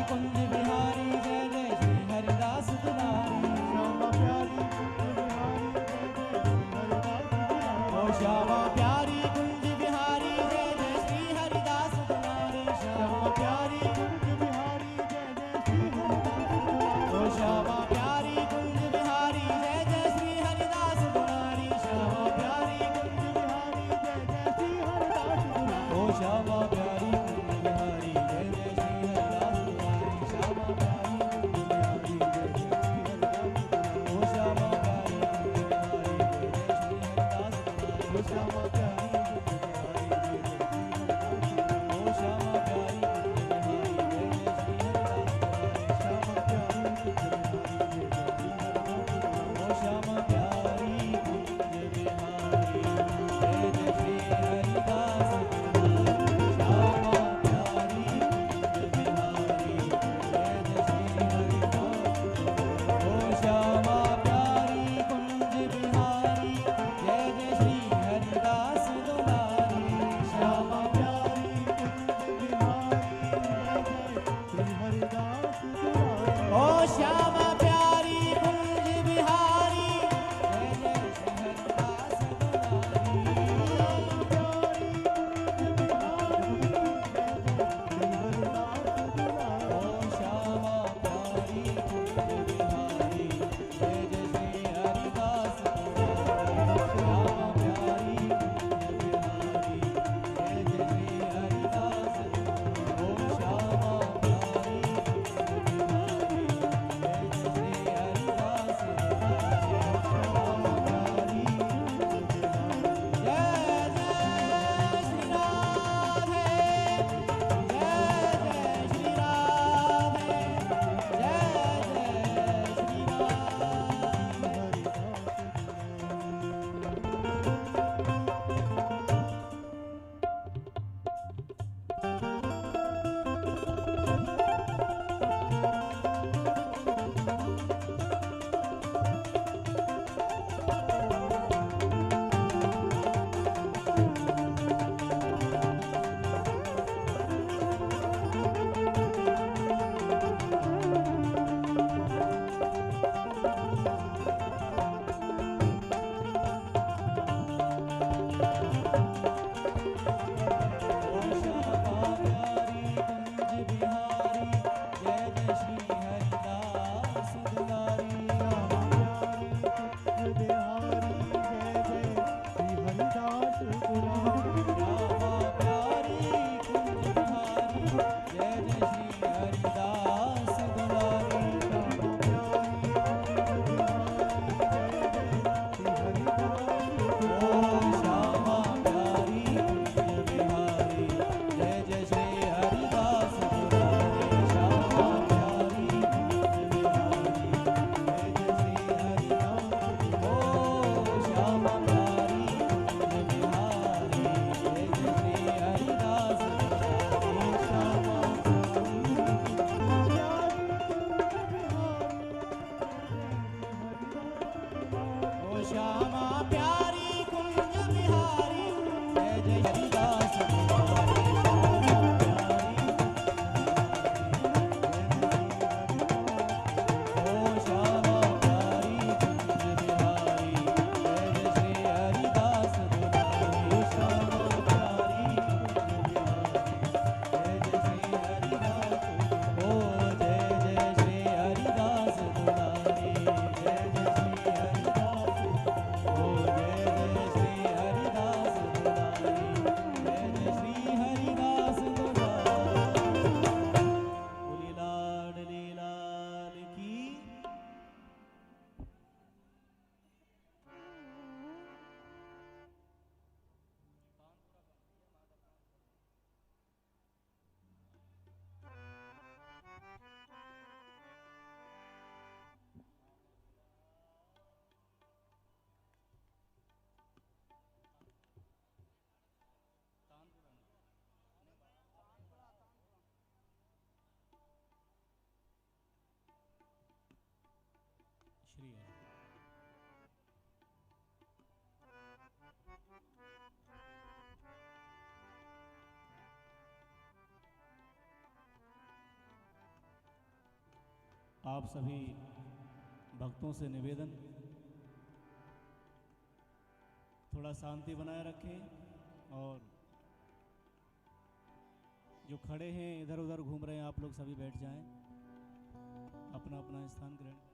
कुंज बिहारी जय जय श्री हरिदास दुलारी। श्यामा प्यारी कुंज बिहारी जय जय श्री हरिदास दुलारी। श्यामा प्यारी कुंज बिहारी जय जय श्री हरिदास दुलारी। श्यामा प्यारी कुंज बिहारी जय जय श्री हरिदास दुलारी। श्यामा प्यारी कुंज बिहारी जय जय श्री हरिदास दुलारी। ओ श्यामा प्यारी कुंज बिहारी जय जय श्री हरिदास दुलारी। श्यामा प्यारी कुंज बिहारी जय जय श्री हरिदास दुलारी। ओ श्यामा प्यारी कुंज बिहारी जय जय श्री हरिदास दुलारी। ओ श्यामा प्यारी कुंज बिहारी जय जय श्री हरिदास। ओ श्यामा प्यारी कुंज बिहारी जय जय श्री हरिदास दुलारी। श्यामा प्यारी कुंज बिहारी जय जय श्री हरिदास दुलारी। ओ श्यामा प्यारी कुंज बिहारी जय जय श्री हरिदास दुलारी। श्यामा प्यारी कुंज बिहारी जय जय श्री हरिदास। ओ श्यामा प्यारी कुंज बिहारी जय जय श्री हरिदास दुलारी। श्यामा प्यारी कुंज बिहारी जय जय श्री हरिदास दुलारी। ओ श्यामा प्यारी कुंज बिहारी जय जय श्री हरिदास दुलारी। ओ श्यामा प्यारी कुंज बिहारी जय जय श्री हरिदास दुलारी। श्यामा प्यारी कुंज बिहारी जय जय श्री हरिदास दुलारी। ओ श्यामा प्यारी कुंज आप सभी भक्तों से निवेदन, थोड़ा शांति बनाए रखें और जो खड़े हैं इधर उधर घूम रहे हैं आप लोग सभी बैठ जाएं, अपना अपना स्थान ग्रहण करें।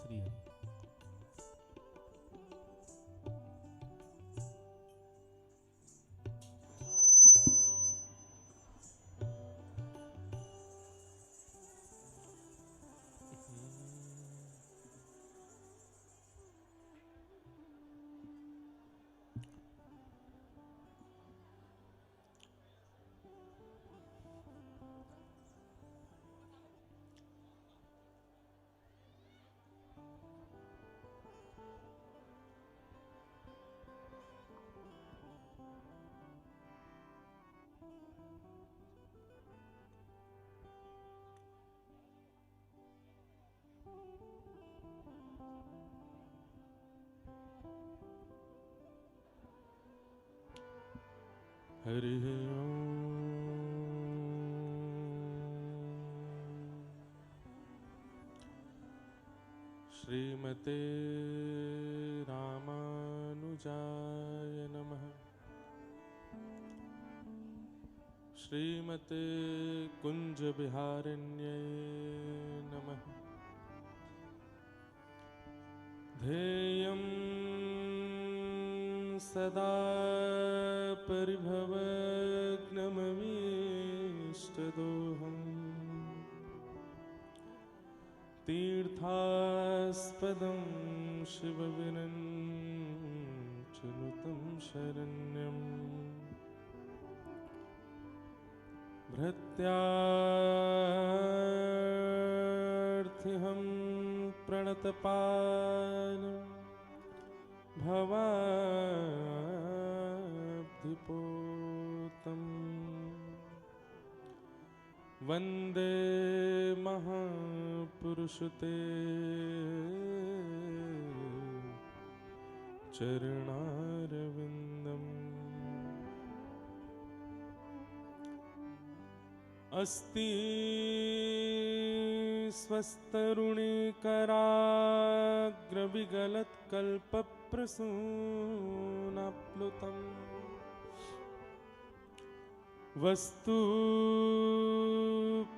श्री हरि। हरि ओम। श्रीमते रामानुजाय नमः। श्रीमते कुञ्जविहारिण्यै नमः। ध्येयं सदा परिभवग्नममीष्टदोहम् तीर्थास्पदं शिवविरञ्चनुतं शरण्यम् भृत्यार्थिहं प्रणतपालम् भवाब्धिपोतम् वन्दे महापुरुषते चरणारविन्दम्। अस्ति स्वस्तरुणिकराग्रविगलत्कल्पप्रसूनाप्लुतम् वस्तु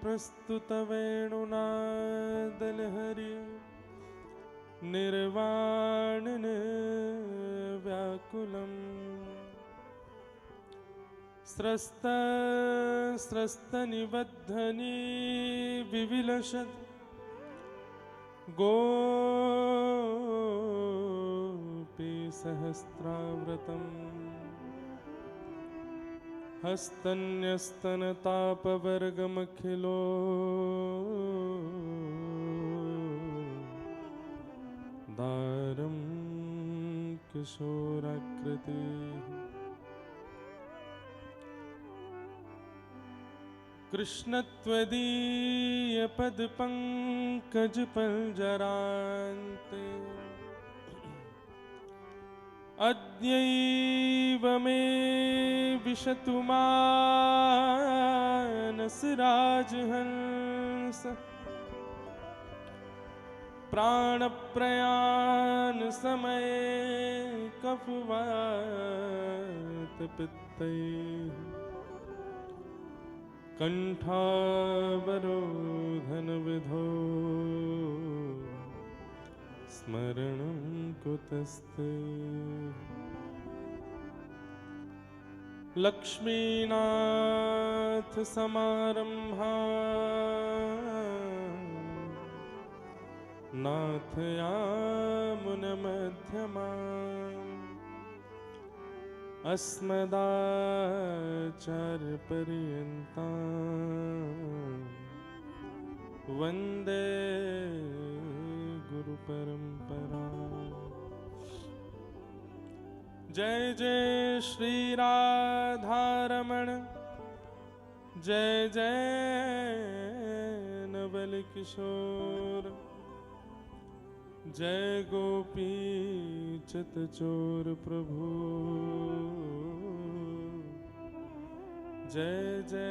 प्रस्तुतवेणुनादलहरि निर्वाणनिर्व्याकुलम् स्रस्तनिबद्धनी विविलसत् गोपीसहस्राव्रतम् हस्तन्यस्तनतापवर्गमखिलो दारं किशोराकृतिः। कृष्णत्वदीय पद पंकज पंजरान्ते अद्यैव मे विशतु मानस राजहंस प्राण प्रयाण समये कफवात पित्तैः कंठावरोधन विधो स्मरणं कुतस्ते लक्ष्मीनाथ समारंभा नाथयामुनमध्यमा अस्मदाचार्यपर्यन्ता वन्दे गुरुपरम्परा। जय जय श्री राधारमण, जय जय नवल किशोर, जय गोपी चितचोर प्रभु, जय जय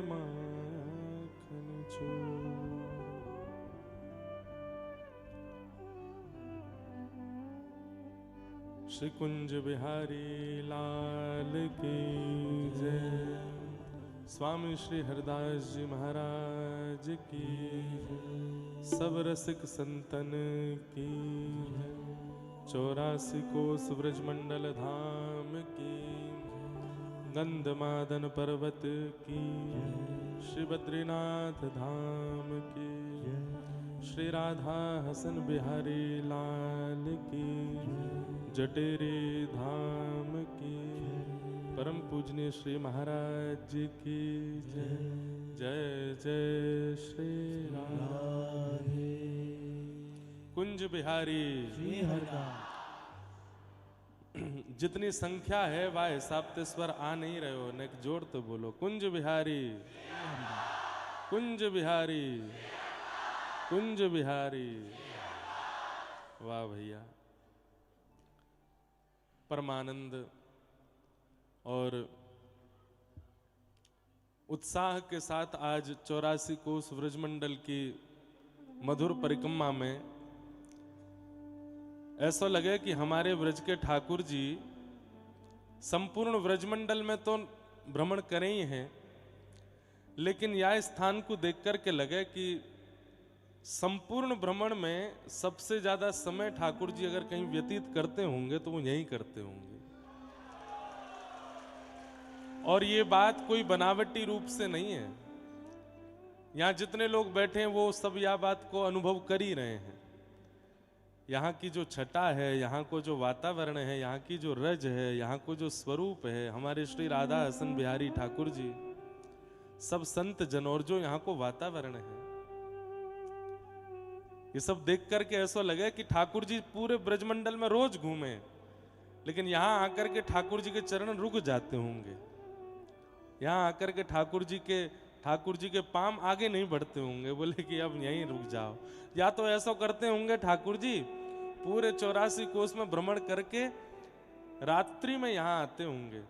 माखन चोर। श्री कुंज बिहारी लाल की जय। स्वामी श्री हरदास जी महाराज की, सब रसिक संतन की, 84 कोस ब्रजमंडल धाम की, गंधमादन पर्वत की, श्री बद्रीनाथ धाम की, श्री राधा हसन बिहारी लाल की, जटेरी धाम की, परम पूजनीय श्री महाराज जी की जय। जय जय श्री राधे। कुंज बिहारी श्री हरदास। जितनी संख्या है वह हिसाब से स्वर आ नहीं रहे हो, नेक जोड़ तो बोलो। कुंज बिहारी, कुंज बिहारी, कुंज बिहारी। वाह भैया, परमानंद और उत्साह के साथ आज 84 कोस व्रजमंडल की मधुर परिक्रमा में ऐसा लगे कि हमारे व्रज के ठाकुर जी संपूर्ण व्रजमंडल में तो भ्रमण करे ही हैं, लेकिन यह स्थान को देख कर के लगे कि संपूर्ण भ्रमण में सबसे ज्यादा समय ठाकुर जी अगर कहीं व्यतीत करते होंगे तो वो यहीं करते होंगे। और ये बात कोई बनावटी रूप से नहीं है, यहाँ जितने लोग बैठे हैं वो सब यह बात को अनुभव कर ही रहे हैं। यहाँ की जो छटा है, यहाँ को जो वातावरण है, यहाँ की जो रज है, यहाँ को जो स्वरूप है, हमारे श्री राधा हसन बिहारी ठाकुर जी, सब संत जन और जो यहाँ को वातावरण है, ये सब देख करके ऐसा लगे कि ठाकुर जी पूरे ब्रजमंडल में रोज घूमे, लेकिन यहाँ आकर के ठाकुर जी के चरण रुक जाते होंगे। यहाँ आकर के ठाकुर जी के पाम आगे नहीं बढ़ते होंगे, बोले कि अब यहीं रुक जाओ। या तो ऐसा करते होंगे ठाकुर जी पूरे 84 कोस में भ्रमण करके रात्रि में यहाँ आते होंगे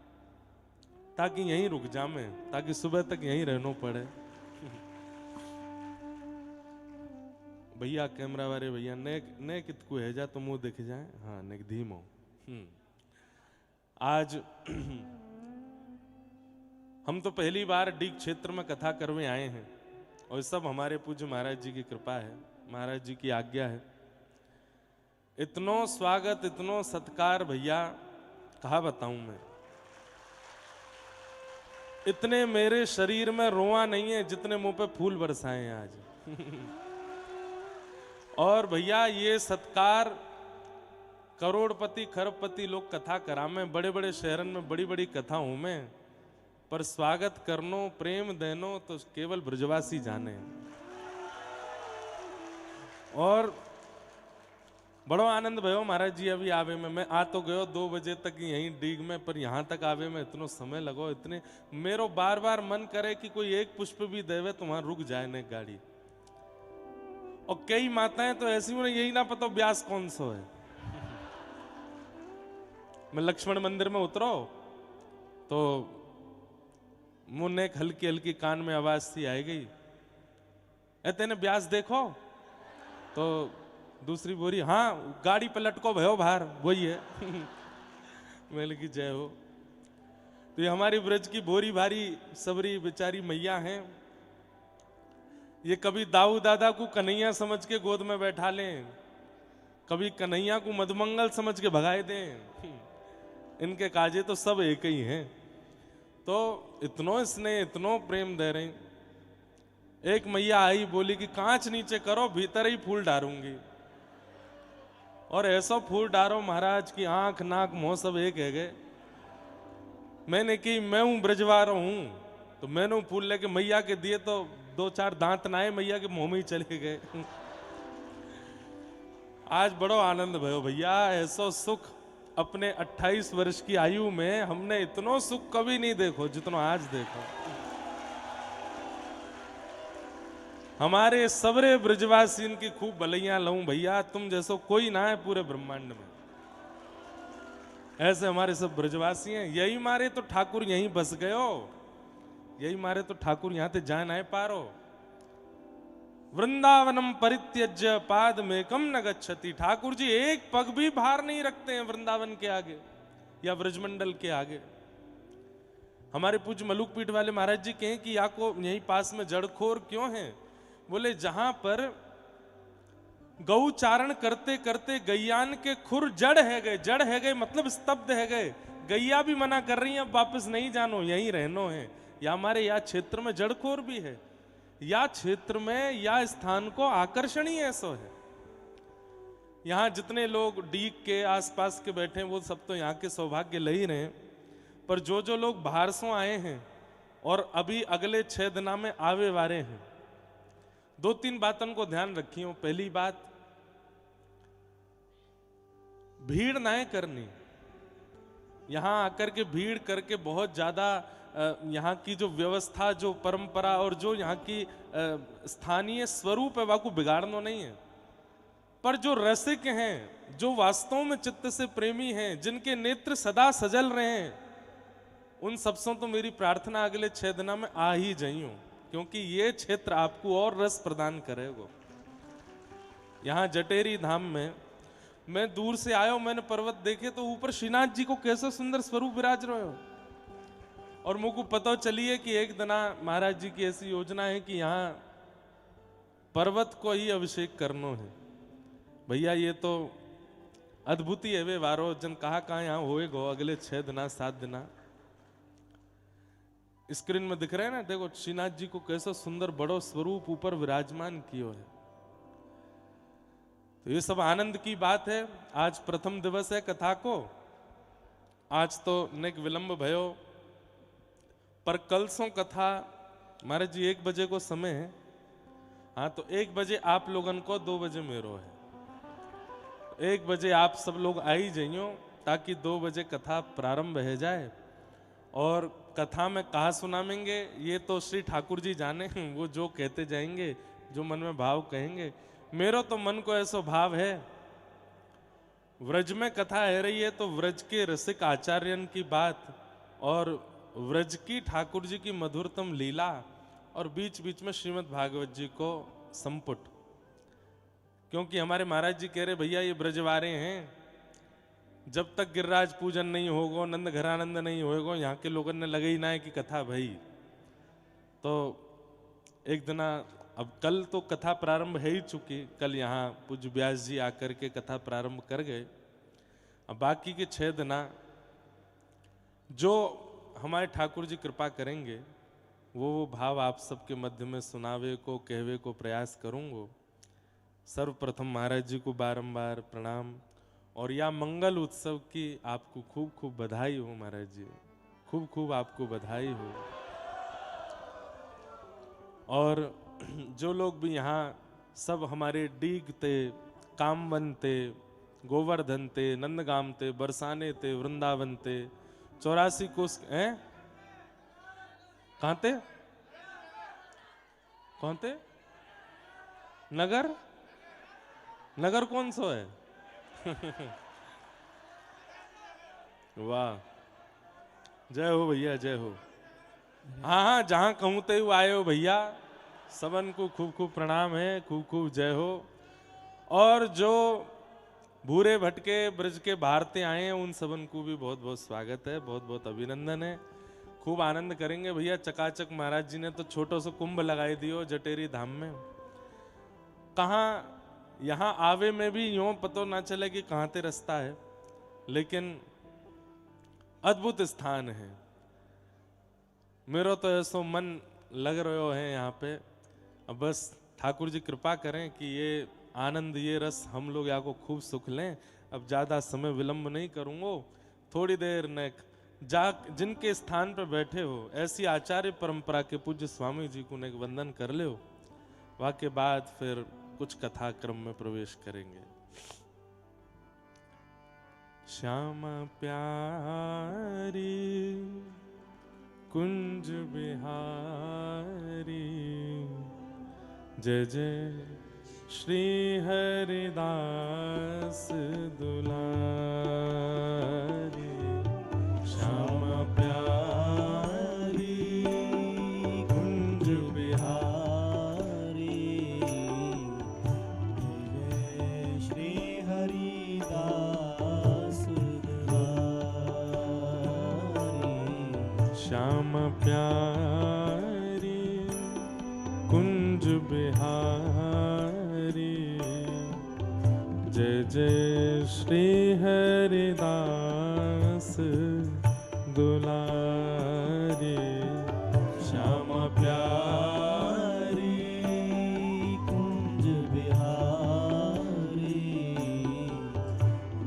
ताकि यहीं रुक जामे, ताकि सुबह तक यहीं रहना पड़े। भैया कैमरा वाले भैया ने कितकू है जा तो मुंह दिख जाए। हाँ ने धीमो। आज हम तो पहली बार डीग क्षेत्र में कथा करने आए हैं और सब हमारे पूज्य महाराज जी की कृपा है, महाराज जी की आज्ञा है। इतनो स्वागत, इतनो सत्कार भैया कहा बताऊं मैं। इतने मेरे शरीर में रोआ नहीं है जितने मुंह पे फूल बरसाए हैं आज। और भैया ये सत्कार करोड़पति खरबपति लोग कथा करा में, बड़े बड़े शहरन में बड़ी बड़ी कथाओं में, पर स्वागत करनो प्रेम देनो तो केवल ब्रजवासी जाने। और बड़ो आनंद भयो महाराज जी अभी आवे में। मैं आ तो गयो 2 बजे तक यहीं डीग में, पर यहाँ तक आवे में इतनो समय लगो, इतने मेरो बार बार मन करे कि कोई एक पुष्प भी देवे तो वहां रुक जाए ने गाड़ी। और कई माताएं तो ऐसी उन्हें यही ना पता ब्यास कौन सो है। मैं लक्ष्मण मंदिर में उतरो तो मुन्ने एक हल्की हल्की कान में आवाज सी आई गई, ए तेने ब्यास देखो? तो दूसरी बोरी, हाँ गाड़ी पे लटको भयो बाहर, वही है। मैंने की जय हो। तो ये हमारी ब्रज की बोरी भारी सबरी बेचारी मैया हैं। ये कभी दाऊ दादा को कन्हैया समझ के गोद में बैठा लें, कभी कन्हैया को मधुमंगल समझ के भगाए दें। इनके काजे तो सब एक ही हैं। तो इतनो स्नेह इतनो प्रेम दे रहे। एक मैया आई बोली कि कांच नीचे करो, भीतर ही फूल डारूंगी। और ऐसा फूल डारो महाराज की आंख नाक मुंह सब एक है गए। मैंने की मैं हूं ब्रजवार हूं, तो मैंने फूल लेके मैया के दिए तो 2-4 दांत नाए मैया के मुंह में ही चले गए। आज बड़ो आनंद भयो भैया, ऐसा सुख अपने 28 वर्ष की आयु में हमने इतनो सुख कभी नहीं देखो जितना आज देखो। हमारे सबरे ब्रजवासी की खूब भलैया लऊं भैया, तुम जैसो कोई ना है पूरे ब्रह्मांड में। ऐसे हमारे सब ब्रजवासी हैं। यही मारे तो ठाकुर यहीं बस गयो, यही मारे तो ठाकुर यहां से जा ना पारो। वृंदावनम परित्यज्य पाद में कम न गच्छति। ठाकुर जी एक पग भी भार नहीं रखते हैं वृंदावन के आगे या ब्रजमंडल के आगे। हमारे पूज्य मलुक पीठ वाले महाराज जी कहें कि या को यहीं पास में जड़खोर क्यों है? बोले जहां पर गौ चारण करते करते गैयान के खुर जड़ है गए। जड़ है गए मतलब स्तब्ध है गए। गैया भी मना कर रही है अब वापस नहीं जानो, यहीं रहनो है। या हमारे या क्षेत्र में जड़खोर भी है, या क्षेत्र में या स्थान को आकर्षण ही ऐसा है। यहां जितने लोग डीग के आसपास के बैठे हैं वो सब तो यहाँ के सौभाग्य ले ही रहे हैं, पर जो जो लोग बाहर से आए हैं और अभी अगले 6 दिना में आवे वाले हैं, 2-3 बातों को ध्यान रखियो। पहली बात, भीड़ ना करनी। यहां आकर के भीड़ करके बहुत ज्यादा यहाँ की जो व्यवस्था, जो परंपरा और जो यहाँ की स्थानीय स्वरूप है वाको बिगाड़ना नहीं है। पर जो रसिक हैं, जो वास्तव में चित्त से प्रेमी हैं, जिनके नेत्र सदा सजल रहे हैं, उन सबसे तो मेरी प्रार्थना अगले 6 दिना में आ ही जाइयो, क्योंकि ये क्षेत्र आपको और रस प्रदान करेगा। यहाँ जटेरी धाम में मैं दूर से आयो, मैंने पर्वत देखे तो ऊपर श्रीनाथ जी को कैसा सुंदर स्वरूप विराज रहे हो। और मुझको पता चलिए कि एक दिना महाराज जी की ऐसी योजना है कि यहाँ पर्वत को ही अभिषेक करना है। भैया ये तो अद्भुत ही है वे वारो जन कहाँ यहाँ होएगो अगले 6 दिना 7 दिना। स्क्रीन में दिख रहे हैं ना, देखो श्रीनाथ जी को कैसा सुंदर बड़ो स्वरूप ऊपर विराजमान किया है। तो ये सब आनंद की बात है। आज प्रथम दिवस है कथा को। आज तो नेक विलंब भयो, पर कल सो कथा महाराज जी 1 बजे को समय है। हाँ तो 1 बजे आप लोगन को, 2 बजे मेरो है। 1 बजे आप सब लोग आ ही जाइयो ताकि 2 बजे कथा प्रारंभ हो जाए। और कथा में कहा सुनाएंगे ये तो श्री ठाकुर जी जाने, वो जो कहते जाएंगे, जो मन में भाव कहेंगे। मेरो तो मन को ऐसा भाव है, व्रज में कथा है रही है तो व्रज के रसिक आचार्यन की बात और व्रज की ठाकुर जी की मधुरतम लीला और बीच बीच में श्रीमद् भागवत जी को संपुट। क्योंकि हमारे महाराज जी कह रहे भैया ये ब्रजवारे हैं, जब तक गिरिराज पूजन नहीं होगा, नंद घरानंद नहीं होगा, यहाँ के लोगों ने लगे ही ना है कि कथा भाई। तो एक दिना, अब कल तो कथा प्रारंभ है ही चुकी, कल यहाँ पूज्य व्यास जी आकर के कथा प्रारंभ कर गए। अब बाकी के 6 दिना जो हमारे ठाकुर जी कृपा करेंगे वो भाव आप सबके मध्य में सुनावे को कहवे को प्रयास करूंगा। सर्वप्रथम महाराज जी को बारंबार प्रणाम और या मंगल उत्सव की आपको खूब खूब बधाई हो। महाराज जी खूब खूब आपको बधाई हो। और जो लोग भी यहाँ सब हमारे डीग ते, कामवन ते, गोवर्धन ते, नंदगाम ते, बरसाने ते, वृंदावन ते, 84 कोस हैं, कहाँ ते, कौन थे, नगर, नगर कौन सो है? वाह, जय हो भैया, जय हो। हाँ हाँ, जहां कहूं ते आए हो भैया, सबन को खूब खूब प्रणाम है, खूब खूब जय हो। और जो भूरे भटके ब्रज के भारते आए हैं उन सबन को भी बहुत बहुत स्वागत है, बहुत बहुत अभिनंदन है। खूब आनंद करेंगे भैया। चकाचक महाराज जी ने तो छोटो सो कुंभ लगाई दियो जटेरी धाम में। कहाँ यहाँ आवे में भी यूं पतो ना चले कि कहाँ ते रास्ता है, लेकिन अद्भुत स्थान है। मेरा तो ऐसो मन लग रहा है यहाँ पे। अब बस ठाकुर जी कृपा करें कि ये आनंद, ये रस हम लोग यहाँ को खूब सुख लें। अब ज्यादा समय विलंब नहीं करूंगा, थोड़ी देर न जिनके स्थान पर बैठे हो ऐसी आचार्य परंपरा के पूज्य स्वामी जी को एक वंदन कर ले, वाके बाद फिर कुछ कथा क्रम में प्रवेश करेंगे। श्यामा प्यारी कुंज बिहारी, जय जय श्री हरिदास दुलारी। श्यामा प्यारी कुंज बिहारी, जय श्री हरिदास दुलारी। श्यामा प्यारी कुंज बिहारी, जय जय श्री हरिदास दुलारी। श्यामा प्यारी कुंज बिहारी,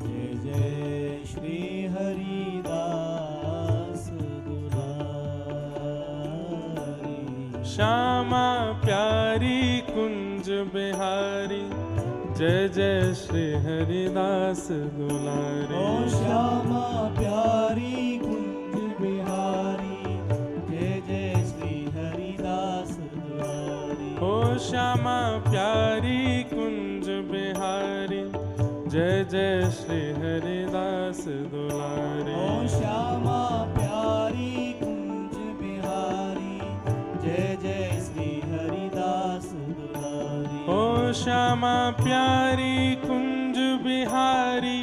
जय जय श्री हरिदास दुलारी। श्यामा प्यारी कुंज बिहारी, जय जय श्री हरिदास दुलारी। ओ श्यामा प्यारी कुंज बिहारी, जय जय श्री हरिदास दुलारी। ओ श्यामा प्यारी कुंज बिहारी, जय जय श्री हरिदास दुलारी। ओ श्यामा प्यारी कुंज बिहारी, जय जय श्री हरिदास दुलारी। ओ श्यामा प्यारी कुंज बिहारी,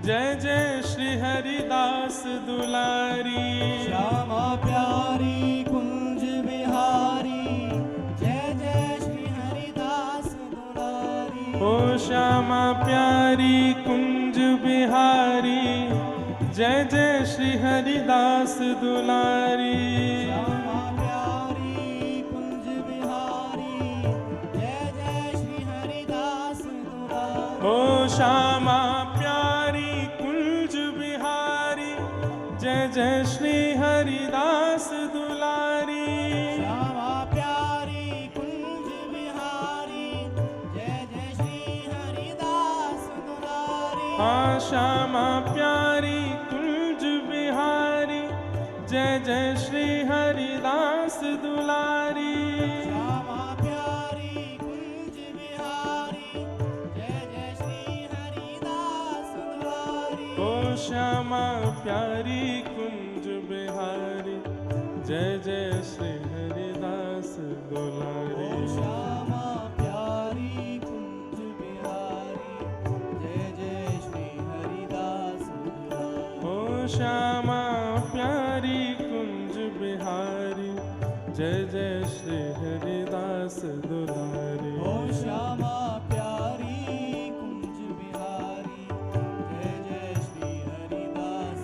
जय जय श्री हरिदास दुलारी। श्यामा प्यारी कुंज बिहारी, जय जय श्री हरिदास दुलारी। ओ श्यामा प्यारी कुंज बिहारी, जय जय श्री हरिदास दुलारी। श्यामा प्यारी कुंज बिहारी, जय जय श्री हरिदास दुलारी। ओ श्यामा प्यारी कुंज बिहारी, जय जय श्री हरिदास दुलारी। श्यामा प्यारी कुंज बिहारी, जय जय श्री हरिदास दुलारी। हाँ श्यामा प्यारी कुंज बिहारी, जय जय श्री हरिदास दुलारी। श्यामा प्यारी कुंज बिहारी, जय जय श्री हरिदास दुलारी। ओ श्यामा प्यारी कुंज बिहारी, जय जय श्री हरिदास दुलारी। ओ श्यामा प्यारी कुंज बिहारी, जय जय श्री हरिदास दुलारी। ओ श्यामा प्यारी कुंज बिहारी, जय जय श्री हरिदास दुलारी। ओ श्यामा प्यारी कुंज बिहारी, जय जय श्री हरिदास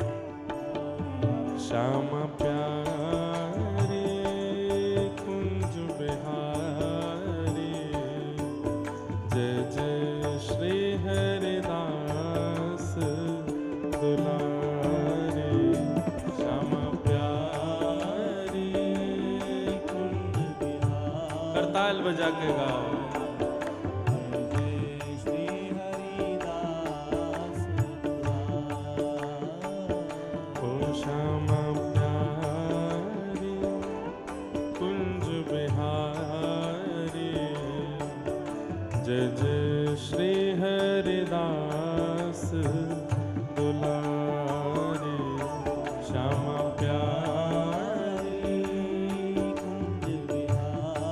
दुलारी। श्यामा प्यारी कुंज बिहारी, जय जय श्री हरिदास दुलारी। श्यामा प्यारी कुंज बिहारी, करताल बजा के गाओ। जय श्री हरिदास जय श्री हरिदास दुलारे श्यामा प्यारी कुंज बिहारी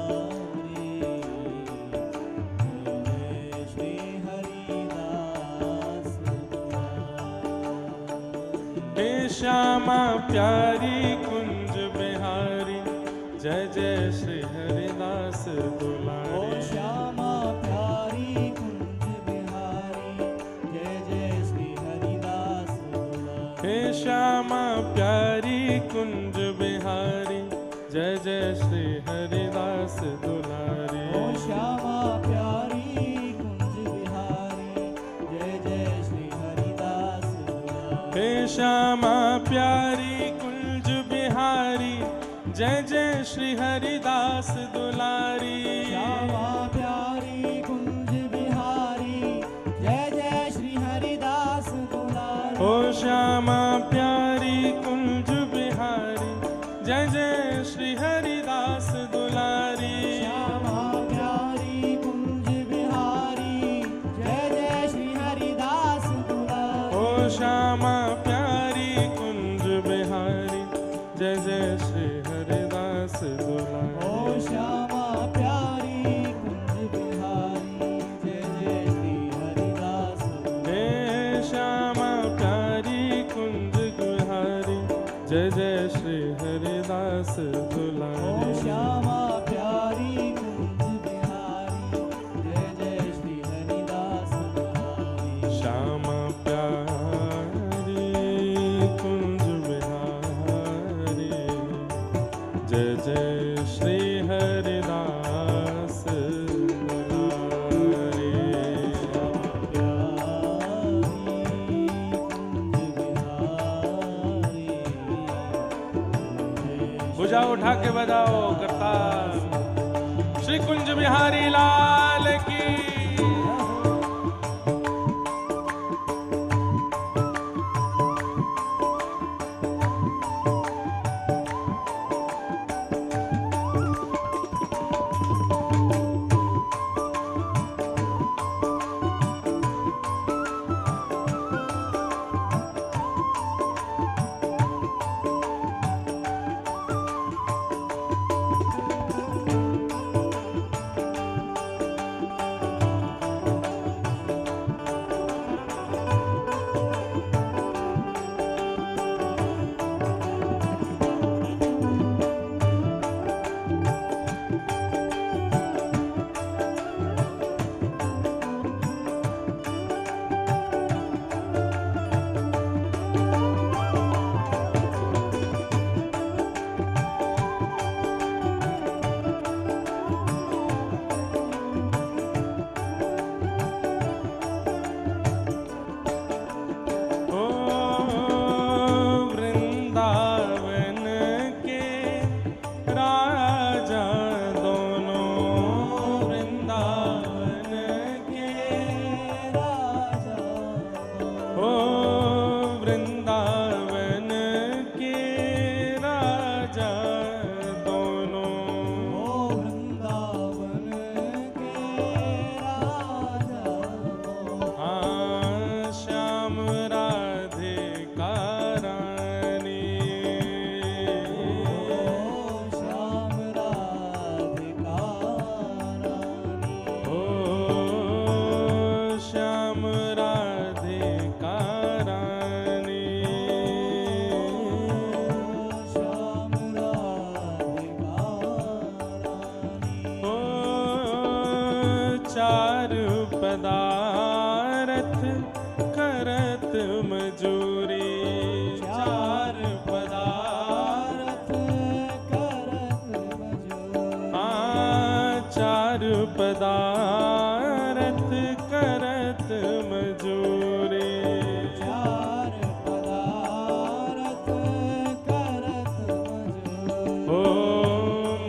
जय श्री हरिदास हे श्यामा प्यारी कुंज बिहारी जय जय श्री हरिदास ओ दुलारे श्यामा प्यारी कुंज बिहारी जय जय श्री हरिदास दुलारे हे श्यामा प्यारी कुंज बिहारी जय जय श्री हरिदास दुलारे ओ श्यामा प्यारी कुंज बिहारी जय जय श्री हरिदास दुलारे हे श्यामा प्यारी कुंज बिहारी जय जय श्री हरिदास दुलारी श्यामा प्यारी कुंज बिहारी जय जय श्री हरिदास दुलारी ओ श्यामा प्यारी कुंज बिहारी जय जय श्री हरिदास दुलारी श्यामा प्यारी कुंज बिहारी जय जय श्री हरिदास दुलारी ओ श्यामा प्यारी कुंज बिहारी जय जय श्री हरिदास दुलारी ओ श्यामा प्यारी कुंज बिहारी जय जय श्री हरिदास हे श्यामा प्यारी कुंज बिहारी जय जय श्री हरिदास ओ दुलारी श्यामा प्यारी कुंज बिहारी जय जय श्री हरिदास दुलारी श्यामा प्यारी कुंज बिहारी जय जय श्री हरिदास दुलारी भुजा उठा के बजाओ करतार श्री कुंज बिहारी लाल की ओ वृंदावन के राजा दोनों वृंदावन के राजा ओ वृंदावन के राजा दोनों ओ वृंदावन के राजा हाँ श्याम राधे का रानी ओ श्याम राधिका रानी ओ श्याम राधे का रानी श्याम राधिका रानी ओ चार पदारथ करत मजूरी चार पदारथ करत मजूरी हाँ चार पदारथ करत मजूरी चार पदारथ करत मजूरी ओ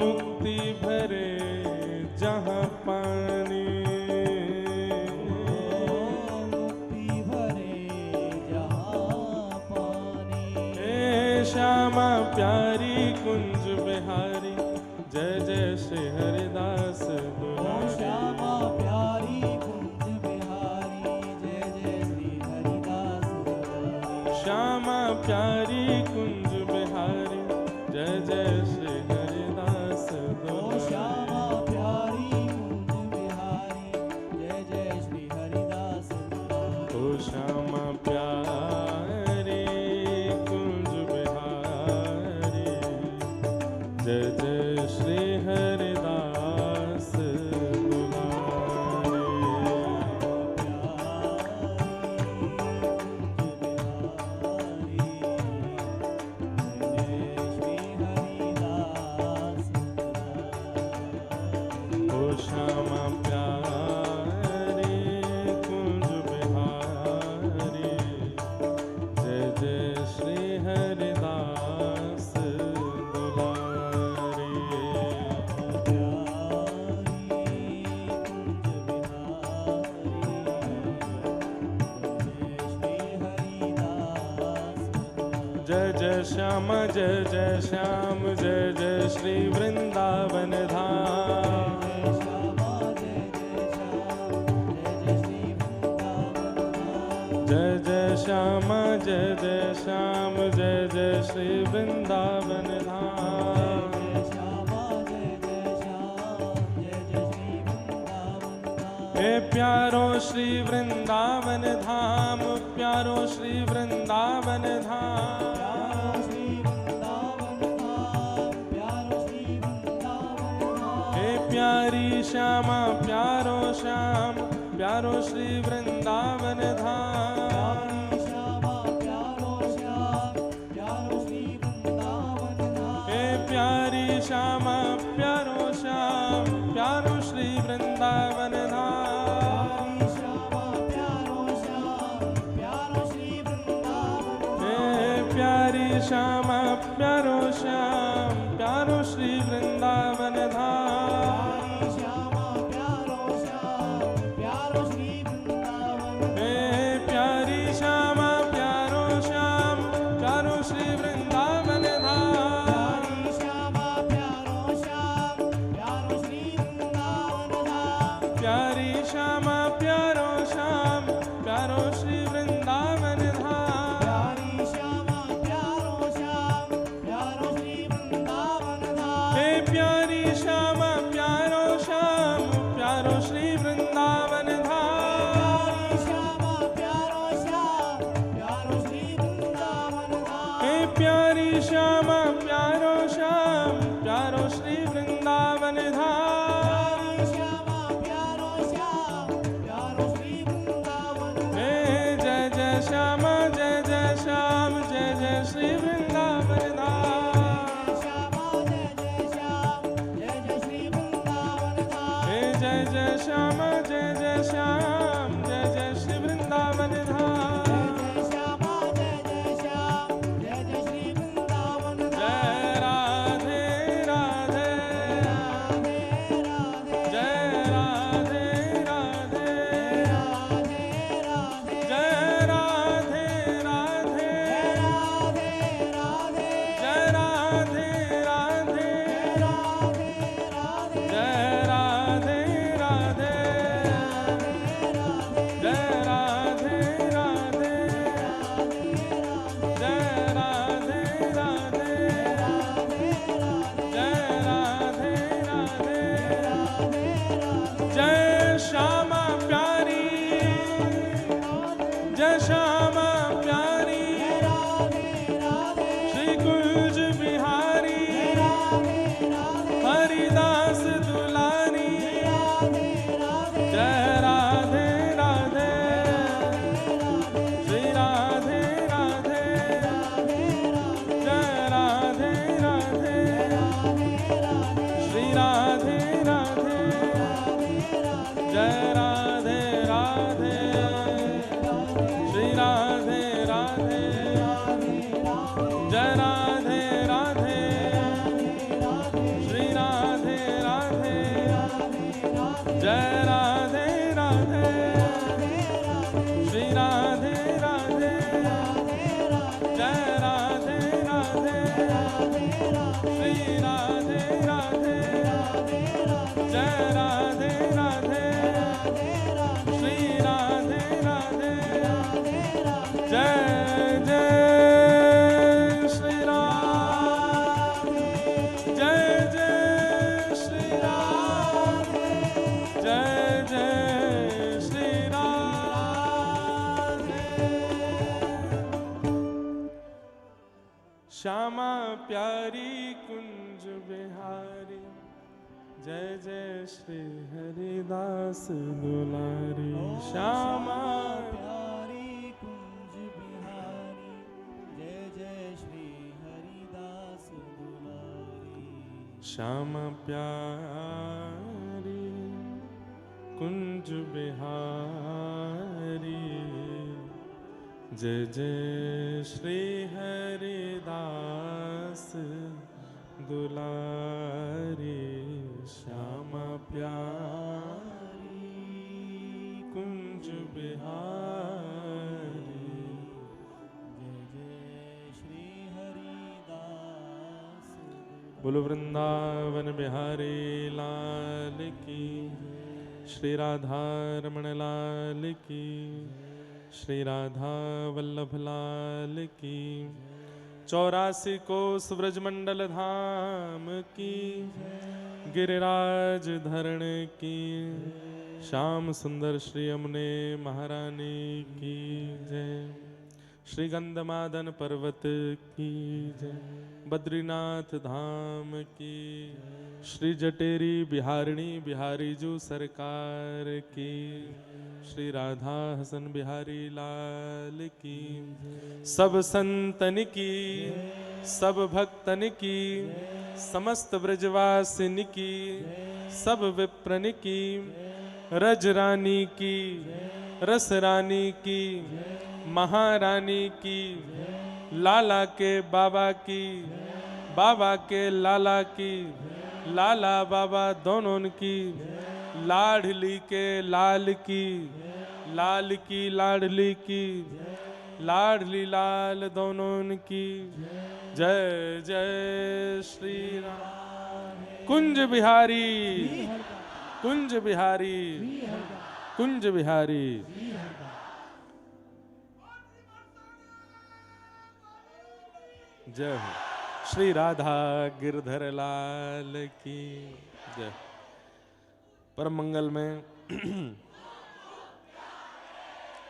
मुक्ति भरे जहाँ पानी मुक्ति भरे जहाँ पानी हे श्यामा प्यारी कुंज बिहारी जय जय श्री हरिदास ओ दुलारी श्यामा प्यारी प्यारी कुंज बिहारी जय जय श्री हरिदास ओ श्यामा प्यारी कुंज बिहारी जय जय श्री हरिदास ओ श्यामा प्यारी कुंज बिहारी जय जय श्री हरिदास दुलारे। ओ श्यामा प्यारी कुंज बिहारी जय जय श्री हरिदास दुलारे। जय जय श्याम जय जय श्याम जय जय श्री वृंदावन धाम। जय जय श्याम जय जय श्याम जय जय श्री वृंदावन धाम। हे प्यारो श्री वृंदावन धाम प्यारो श्री वृंदावन धाम। हे प्यारी श्यामा प्यारो श्याम प्यारो श्री वृंदावन धाम। हे प्यारी श्यामा प्यारो श्याम प्यारो श्री वृंदावन धाम। हे प्यारी श्यामा प्यारो श्याम प्यारो श्री वृंदावन धाम। हे प्यारी श्यामा प्यारो श्याम प्यारो श्री वृंदावन धाम। प्यारी श्यामा प्यारो श्याम प्यारो श्री वृंदावन धाम। हे प्यारी श्यामा प्यारो श्याम प्यारो श्री वृंदावन धाम। हे प्यारी श्यामा प्यारो श्याम प्यारो श्री वृंदावन धाम। हे जय जय श्यामा जय जय श्याम जय जय श्री वृंदावन धाम। हे जय जय श्यामा जय जय श्याम जय जय श्री वृंदावन धाम। जय राधे राधे जय राधे राधे जय राधे राधे जय राधे राधे जय राधे राधे जय राधे राधे जय राधे राधे जय राधे राधे जय श्यामा प्यारी जय श्यामा प्यारी श्री कुंज बिहारी हरिदास दुलारी। जय राधे राधे श्री राधे राधे जय राधे राधे श्री राधे राधे जय राधे राधे श्री राधे राधे जय राधे राधे श्री राधे राधे जय राधे राधे श्री राधे राधे जय राधे राधे श्री राधे राधे जय राधे राधे श्री राधे राधे जय जय श्यामा प्यारी कुंज बिहारी जय जय श्री हरिदास दुलारी श्यामा प्यारी कुंज बिहारी जय जय श्री हरिदास दुलारी श्यामा प्यारी कुंज बिहारी जय जय श्री हरिदास दुलारी श्यामा प्यारी कुंज बिहारी जय जय श्री हरिदास बोलो वृंदावन बिहारी लाल की श्री राधा रमण लाल की श्री राधा वल्लभ लाल की 84 कोस ब्रजमंडल धाम की गिरिराज धरण की श्याम सुंदर श्री यमुने महारानी की जय श्री गंधमादन पर्वत की जय बद्रीनाथ धाम की श्री जटेरी बिहारिणी बिहारी जू सरकार की श्री राधा हसन बिहारी लाल की सब संतन की सब भक्तन की समस्त ब्रजवासिन की सब विप्रन की रज रानी की रस रानी की महारानी की लाला के बाबा की बाबा के लाला की लाला बाबा दोनों की लाडली के लाल की लाडली की लाडली लाल दोनों की जय जय श्री राम कुंज बिहारी कुंज बिहारी कुंज बिहारी जय हो श्री राधा गिरधर लाल की जय परम मंगल में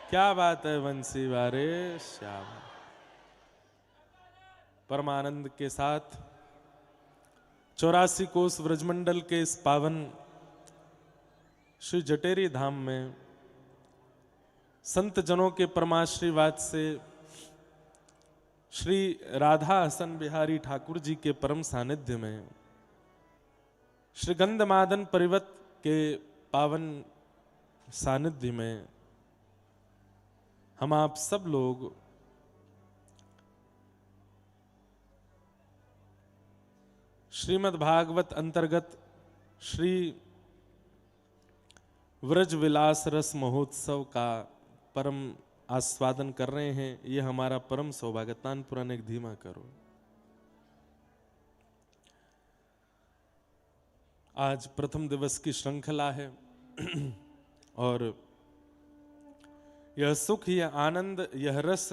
क्या बात है वंशी वारे श्याम परमानंद के साथ 84 कोस ब्रजमंडल के इस पावन श्री जटेरी धाम में संत जनों के परमाशीर्वाद से श्री राधा हसन बिहारी ठाकुर जी के परम सानिध्य में श्री गंधमादन परिवत के पावन सानिध्य में हम आप सब लोग श्रीमद् भागवत अंतर्गत श्री व्रज विलास रस महोत्सव का परम आस्वादन कर रहे हैं। ये हमारा परम सौभाग्य। तानपुराण एक धीमा करो। आज प्रथम दिवस की श्रृंखला है और यह सुख, यह आनंद, यह रस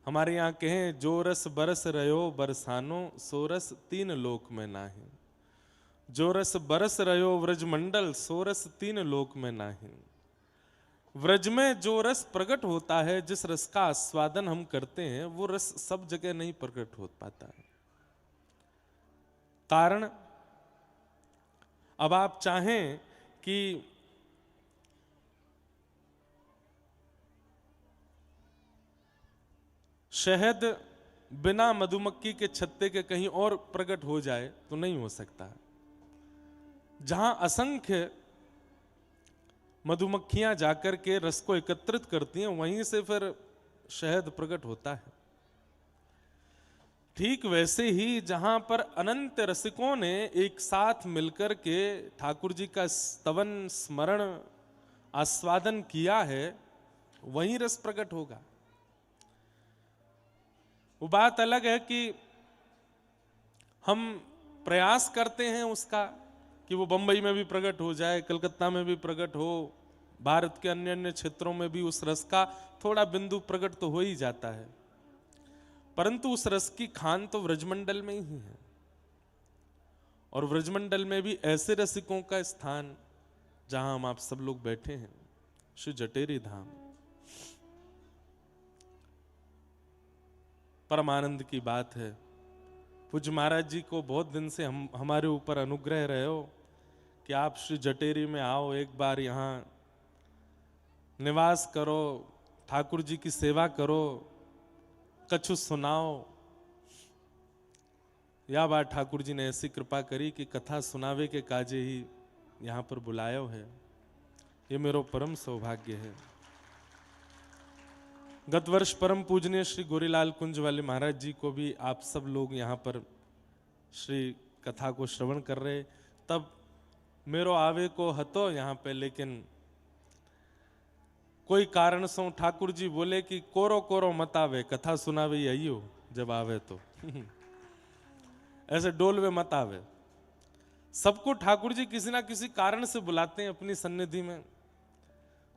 हमारे यहाँ कहें जो रस बरस रयो बरसानो सो रस तीन लोक में नाही। जो रस बरस रयो व्रजमंडल सो रस तीन लोक में नाही। व्रज में जो रस प्रकट होता है, जिस रस का आस्वादन हम करते हैं, वो रस सब जगह नहीं प्रकट हो पाता है। कारण अब आप चाहें कि शहद बिना मधुमक्खी के छत्ते के कहीं और प्रकट हो जाए तो नहीं हो सकता। जहां असंख्य मधुमक्खियां जाकर के रस को एकत्रित करती हैं, वहीं से फिर शहद प्रकट होता है। ठीक वैसे ही जहां पर अनंत रसिकों ने एक साथ मिलकर के ठाकुर जी का स्तवन स्मरण आस्वादन किया है, वहीं रस प्रकट होगा। वो बात अलग है कि हम प्रयास करते हैं उसका कि वो बंबई में भी प्रकट हो जाए, कलकत्ता में भी प्रकट हो, भारत के अन्य अन्य क्षेत्रों में भी उस रस का थोड़ा बिंदु प्रकट तो हो ही जाता है, परंतु उस रस की खान तो व्रजमंडल में ही है। और व्रजमंडल में भी ऐसे रसिकों का स्थान जहां हम आप सब लोग बैठे हैं, श्री जटेरी धाम। परम आनंद की बात है। पूज्य महाराज जी को बहुत दिन से हमारे ऊपर अनुग्रह रहे हो कि आप श्री जटेरी में आओ, एक बार यहाँ निवास करो, ठाकुर जी की सेवा करो, कछु सुनाओ। या बार ठाकुर जी ने ऐसी कृपा करी कि कथा सुनावे के काजे ही यहाँ पर बुलायो है। ये मेरो परम सौभाग्य है। गत वर्ष परम पूजनीय श्री गोरीलाल कुंज वाले महाराज जी को भी आप सब लोग यहाँ पर श्री कथा को श्रवण कर रहे, तब मेरो आवे को हतो यहाँ पे, लेकिन कोई कारण से ठाकुर जी बोले कि कोरो कोरो मत आवे, कथा सुनावे ही आइयो जब आवे तो ऐसे डोलवे मत आवे। सबको ठाकुर जी किसी ना किसी कारण से बुलाते हैं अपनी सन्निधि में।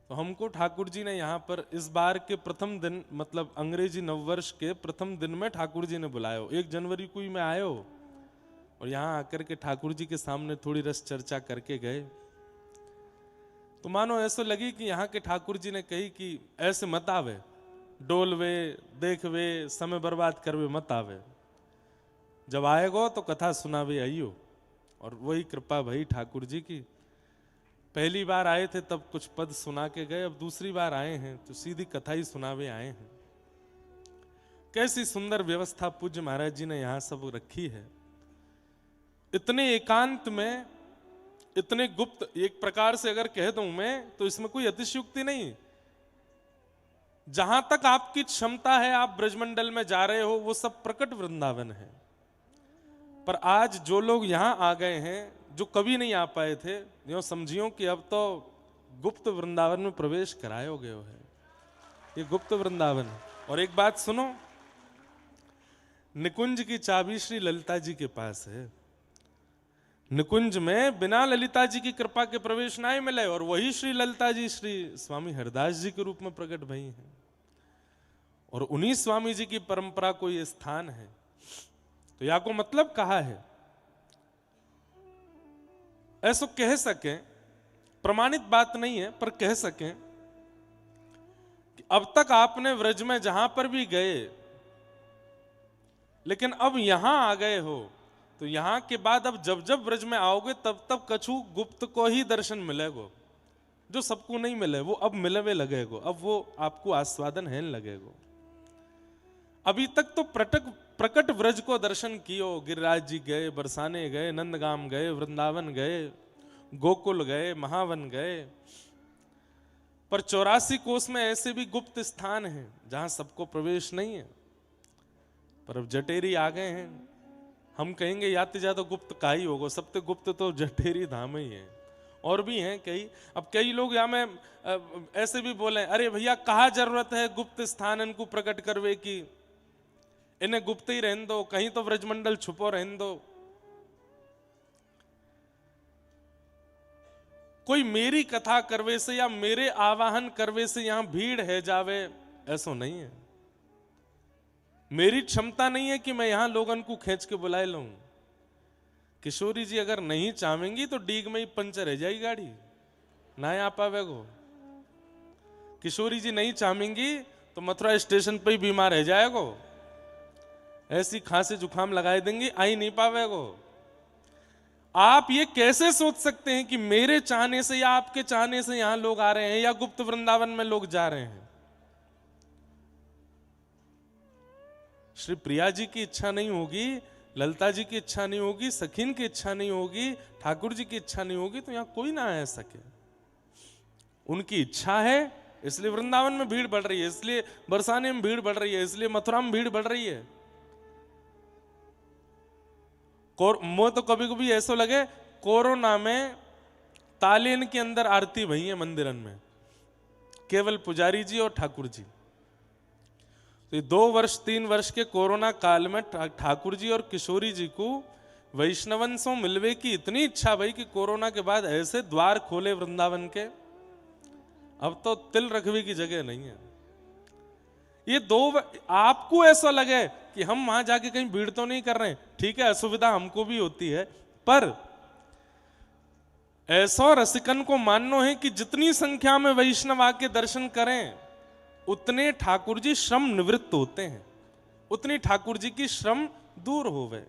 तो हमको ठाकुर जी ने यहाँ पर इस बार के प्रथम दिन, मतलब अंग्रेजी नववर्ष के प्रथम दिन में ठाकुर जी ने बुलायो। 1 जनवरी को ही मैं आयो और यहाँ आकर के ठाकुर जी के सामने थोड़ी रस चर्चा करके गए। तो मानो ऐसा लगी कि यहाँ के ठाकुर जी ने कही कि ऐसे मत आवे, डोलवे देखवे समय बर्बाद करवे मत आवे, जब आएगो तो कथा सुनावे आइयो। और वही कृपा भई ठाकुर जी की। पहली बार आए थे तब कुछ पद सुना के गए, अब दूसरी बार आए हैं तो सीधी कथा ही सुनावे आए हैं। कैसी सुंदर व्यवस्था पूज्य महाराज जी ने यहाँ सब रखी है। इतने एकांत में, इतने गुप्त, एक प्रकार से अगर कह दूं मैं तो इसमें कोई अतिशयोक्ति नहीं। जहां तक आपकी क्षमता है आप ब्रजमंडल में जा रहे हो वो सब प्रकट वृंदावन है। पर आज जो लोग यहां आ गए हैं, जो कभी नहीं आ पाए थे, यो समझियो कि अब तो गुप्त वृंदावन में प्रवेश करायो गयो है। ये गुप्त वृंदावन है। और एक बात सुनो, निकुंज की चाबी श्री ललिता जी के पास है। निकुंज में बिना ललिता जी की कृपा के प्रवेश ना ही मिले, और वही श्री ललिता जी श्री स्वामी हरदास जी के रूप में प्रकट भई हैं। और उन्हीं स्वामी जी की परंपरा को ये स्थान है। तो या को मतलब कहा है, ऐसा कह सकें, प्रमाणित बात नहीं है पर कह सकें कि अब तक आपने व्रज में जहां पर भी गए, लेकिन अब यहां आ गए हो, तो यहां के बाद अब जब जब व्रज में आओगे तब तब कछु गुप्त को ही दर्शन मिलेगो, जो सबको नहीं मिले वो अब मिलवे लगेगो, अब वो आपको आस्वादन है लगेगो। अभी तक तो प्रकट व्रज को दर्शन कियो, गिरिराज जी गए, बरसाने गए, नंदगाम गए, वृंदावन गए, गोकुल गए, महावन गए, पर 84 कोस में ऐसे भी गुप्त स्थान हैं जहां सबको प्रवेश नहीं है। पर अब जटेरी आ गए हैं, हम कहेंगे याते ज्यादा गुप्त का ही होगा, सबसे गुप्त तो जटेरी धाम ही है। और भी हैं कई। अब कई लोग यहाँ में ऐसे भी बोले, अरे भैया कहाँ जरूरत है गुप्त स्थान इनको प्रकट करवे की, इन्हें गुप्त ही रहने दो, कहीं तो व्रजमंडल छुपो रहने दो। कोई मेरी कथा करवे से या मेरे आवाहन करवे से यहां भीड़ है जावे, ऐसा नहीं है। मेरी क्षमता नहीं है कि मैं यहां लोगन को खींच के बुलाए लूं। किशोरी जी अगर नहीं चाहेंगी तो डीग में ही पंचर रह जाएगी गाड़ी, ना आ पावेगो। किशोरी जी नहीं चाहेंगी तो मथुरा स्टेशन पे ही बीमार रह जाएगो, ऐसी खांसी जुकाम लगाए देंगी, आई नहीं पावेगो। आप ये कैसे सोच सकते हैं कि मेरे चाहने से या आपके चाहने से यहां लोग आ रहे हैं या गुप्त वृंदावन में लोग जा रहे हैं? श्री प्रिया जी की इच्छा नहीं होगी, ललिता जी की इच्छा नहीं होगी, सखीन की इच्छा नहीं होगी, ठाकुर जी की इच्छा नहीं होगी तो यहां कोई ना आ सके। उनकी इच्छा है इसलिए वृंदावन में भीड़ बढ़ रही है, इसलिए बरसाने में भीड़ बढ़ रही है, इसलिए मथुरा में भीड़ बढ़ रही है। मुझे तो कभी कभी ऐसा लगे कोरोना में तालीन के अंदर आरती भई है मंदिरन में, केवल पुजारी जी और ठाकुर जी। तो ये 2 वर्ष 3 वर्ष के कोरोना काल में ठाकुर जी और किशोरी जी को वैष्णवन से मिलवे की इतनी इच्छा भई कि कोरोना के बाद ऐसे द्वार खोले वृंदावन के, अब तो तिल रखवे की जगह नहीं है। ये 2 आपको ऐसा लगे कि हम वहां जाके कहीं भीड़ तो नहीं कर रहे हैं, ठीक है असुविधा हमको भी होती है, पर ऐसा रसिकन को मानना है कि जितनी संख्या में वैष्णव आके दर्शन करें उतने ठाकुर जी श्रम निवृत्त होते हैं। उतनी ठाकुर जी की श्रम दूर होवे।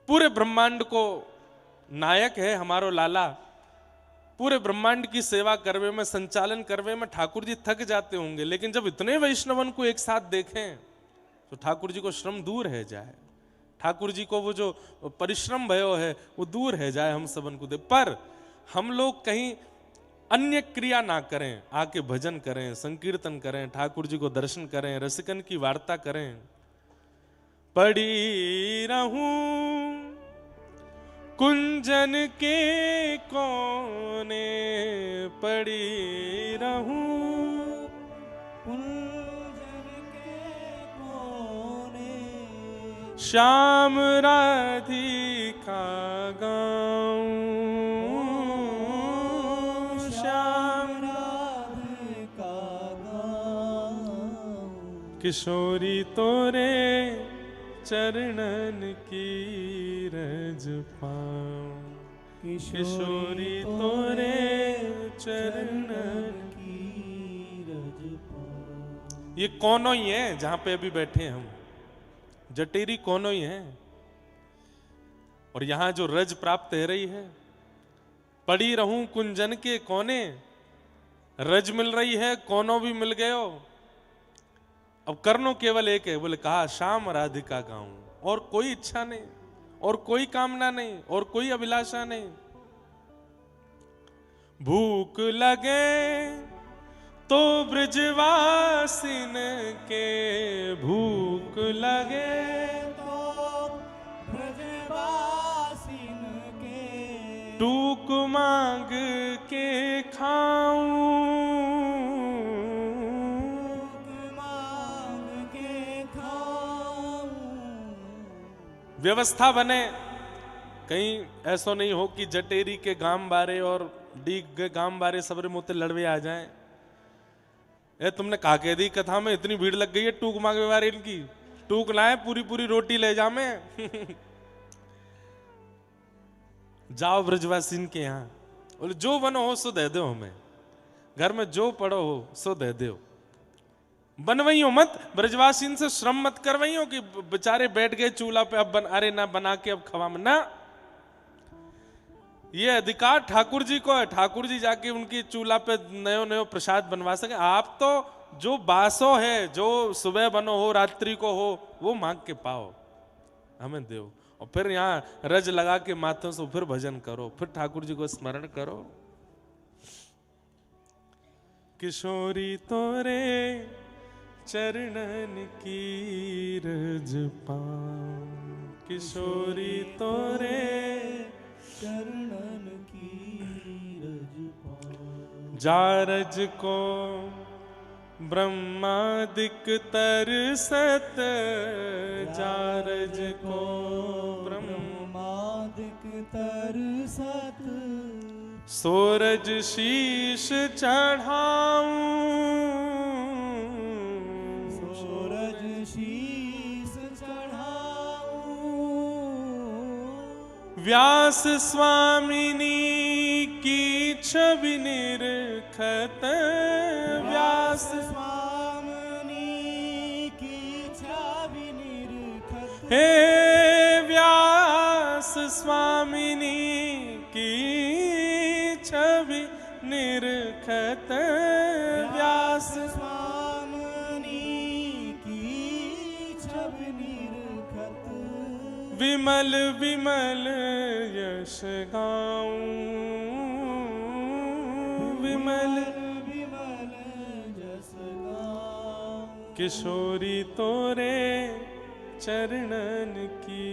पूरे ब्रह्मांड को नायक है हमारो लाला, पूरे ब्रह्मांड की सेवा करवे में, संचालन करवे में ठाकुर जी थक जाते होंगे, लेकिन जब इतने वैष्णवन को एक साथ देखें तो ठाकुर जी को श्रम दूर है जाए, ठाकुर जी को वो जो परिश्रम भयो है वो दूर है जाए हम सबन को दे। पर हम लोग कहीं अन्य क्रिया ना करें, आके भजन करें, संकीर्तन करें, ठाकुर जी को दर्शन करें, रसिकन की वार्ता करें। पड़ी रहूं कुंजन के कोने, पड़ी रहूं कुंजन के कोने, श्याम राधिका गाऊं, श्याम राधिका गाऊं, किशोरी तोरे चरणन की रज पाऊं, किशोरी तोरे चरणन की रज पाऊं। ये कोनों ही है जहां पे अभी बैठे हम, जटेरी कोनों ही है। और यहां जो रज प्राप्त है रही है, पड़ी रहूं कुंजन के कोने, रज मिल रही है, कोनों भी मिल गए हो। अब करनो केवल एक है, बोले कहा श्याम राधिका गाऊं, और कोई इच्छा नहीं, और कोई कामना नहीं, और कोई अभिलाषा नहीं। भूख लगे तो ब्रजवासिन के, भूख लगे तो ब्रजवासिन के, टूक मांग के खाऊं, मांग के खाऊं। व्यवस्था बने, कहीं ऐसा नहीं हो कि जटेरी के गांव बारे और डीग के गांव बारे सबरे मुँह लड़वे आ जाएं। ए तुमने कहा कह दी कथा में इतनी भीड़ लग गई है टूक मांगे बारे इनकी, टूक लाए पूरी पूरी रोटी ले जा में जाओ ब्रजवासीन के यहाँ, बोले जो बनो हो सो दे दो हमें, घर में जो पड़ो हो सो दे दो, बनवई हो मत, ब्रजवासीन से श्रम मत करवई हो कि बेचारे बैठ गए चूल्हा पे अब अरे ना बना के अब खवा में ना। ये अधिकार ठाकुर जी को है, ठाकुर जी जाके उनकी चूल्हा पे नयो नयो प्रसाद बनवा सके। आप तो जो बासो है, जो सुबह बनो हो रात्रि को हो, वो मांग के पाओ, हमें दो, और फिर यहाँ रज लगा के माथों से फिर भजन करो, फिर ठाकुर जी को स्मरण करो। किशोरी तोरे चरणन की रज पाऊं, किशोरी तोरे चरणन की रज पाऊं। जारज को ब्रह्मादिक तरसत, जारज को ब्रह्मादिक तरसत, सूरज शीश चढ़ाऊं, सूरज शीस चढ़ाऊं। व्यास स्वामिनी की छवि निरखत, व्यास स्वामिनी की छवि निरखत, हे व्यास स्वामिनी की छवि निरखत, व्यास स्वामिनी की छवि निरखत, विमल विमल यश गाऊं, विमल विमल जस गाऊं। किशोरी तोरे चरणन की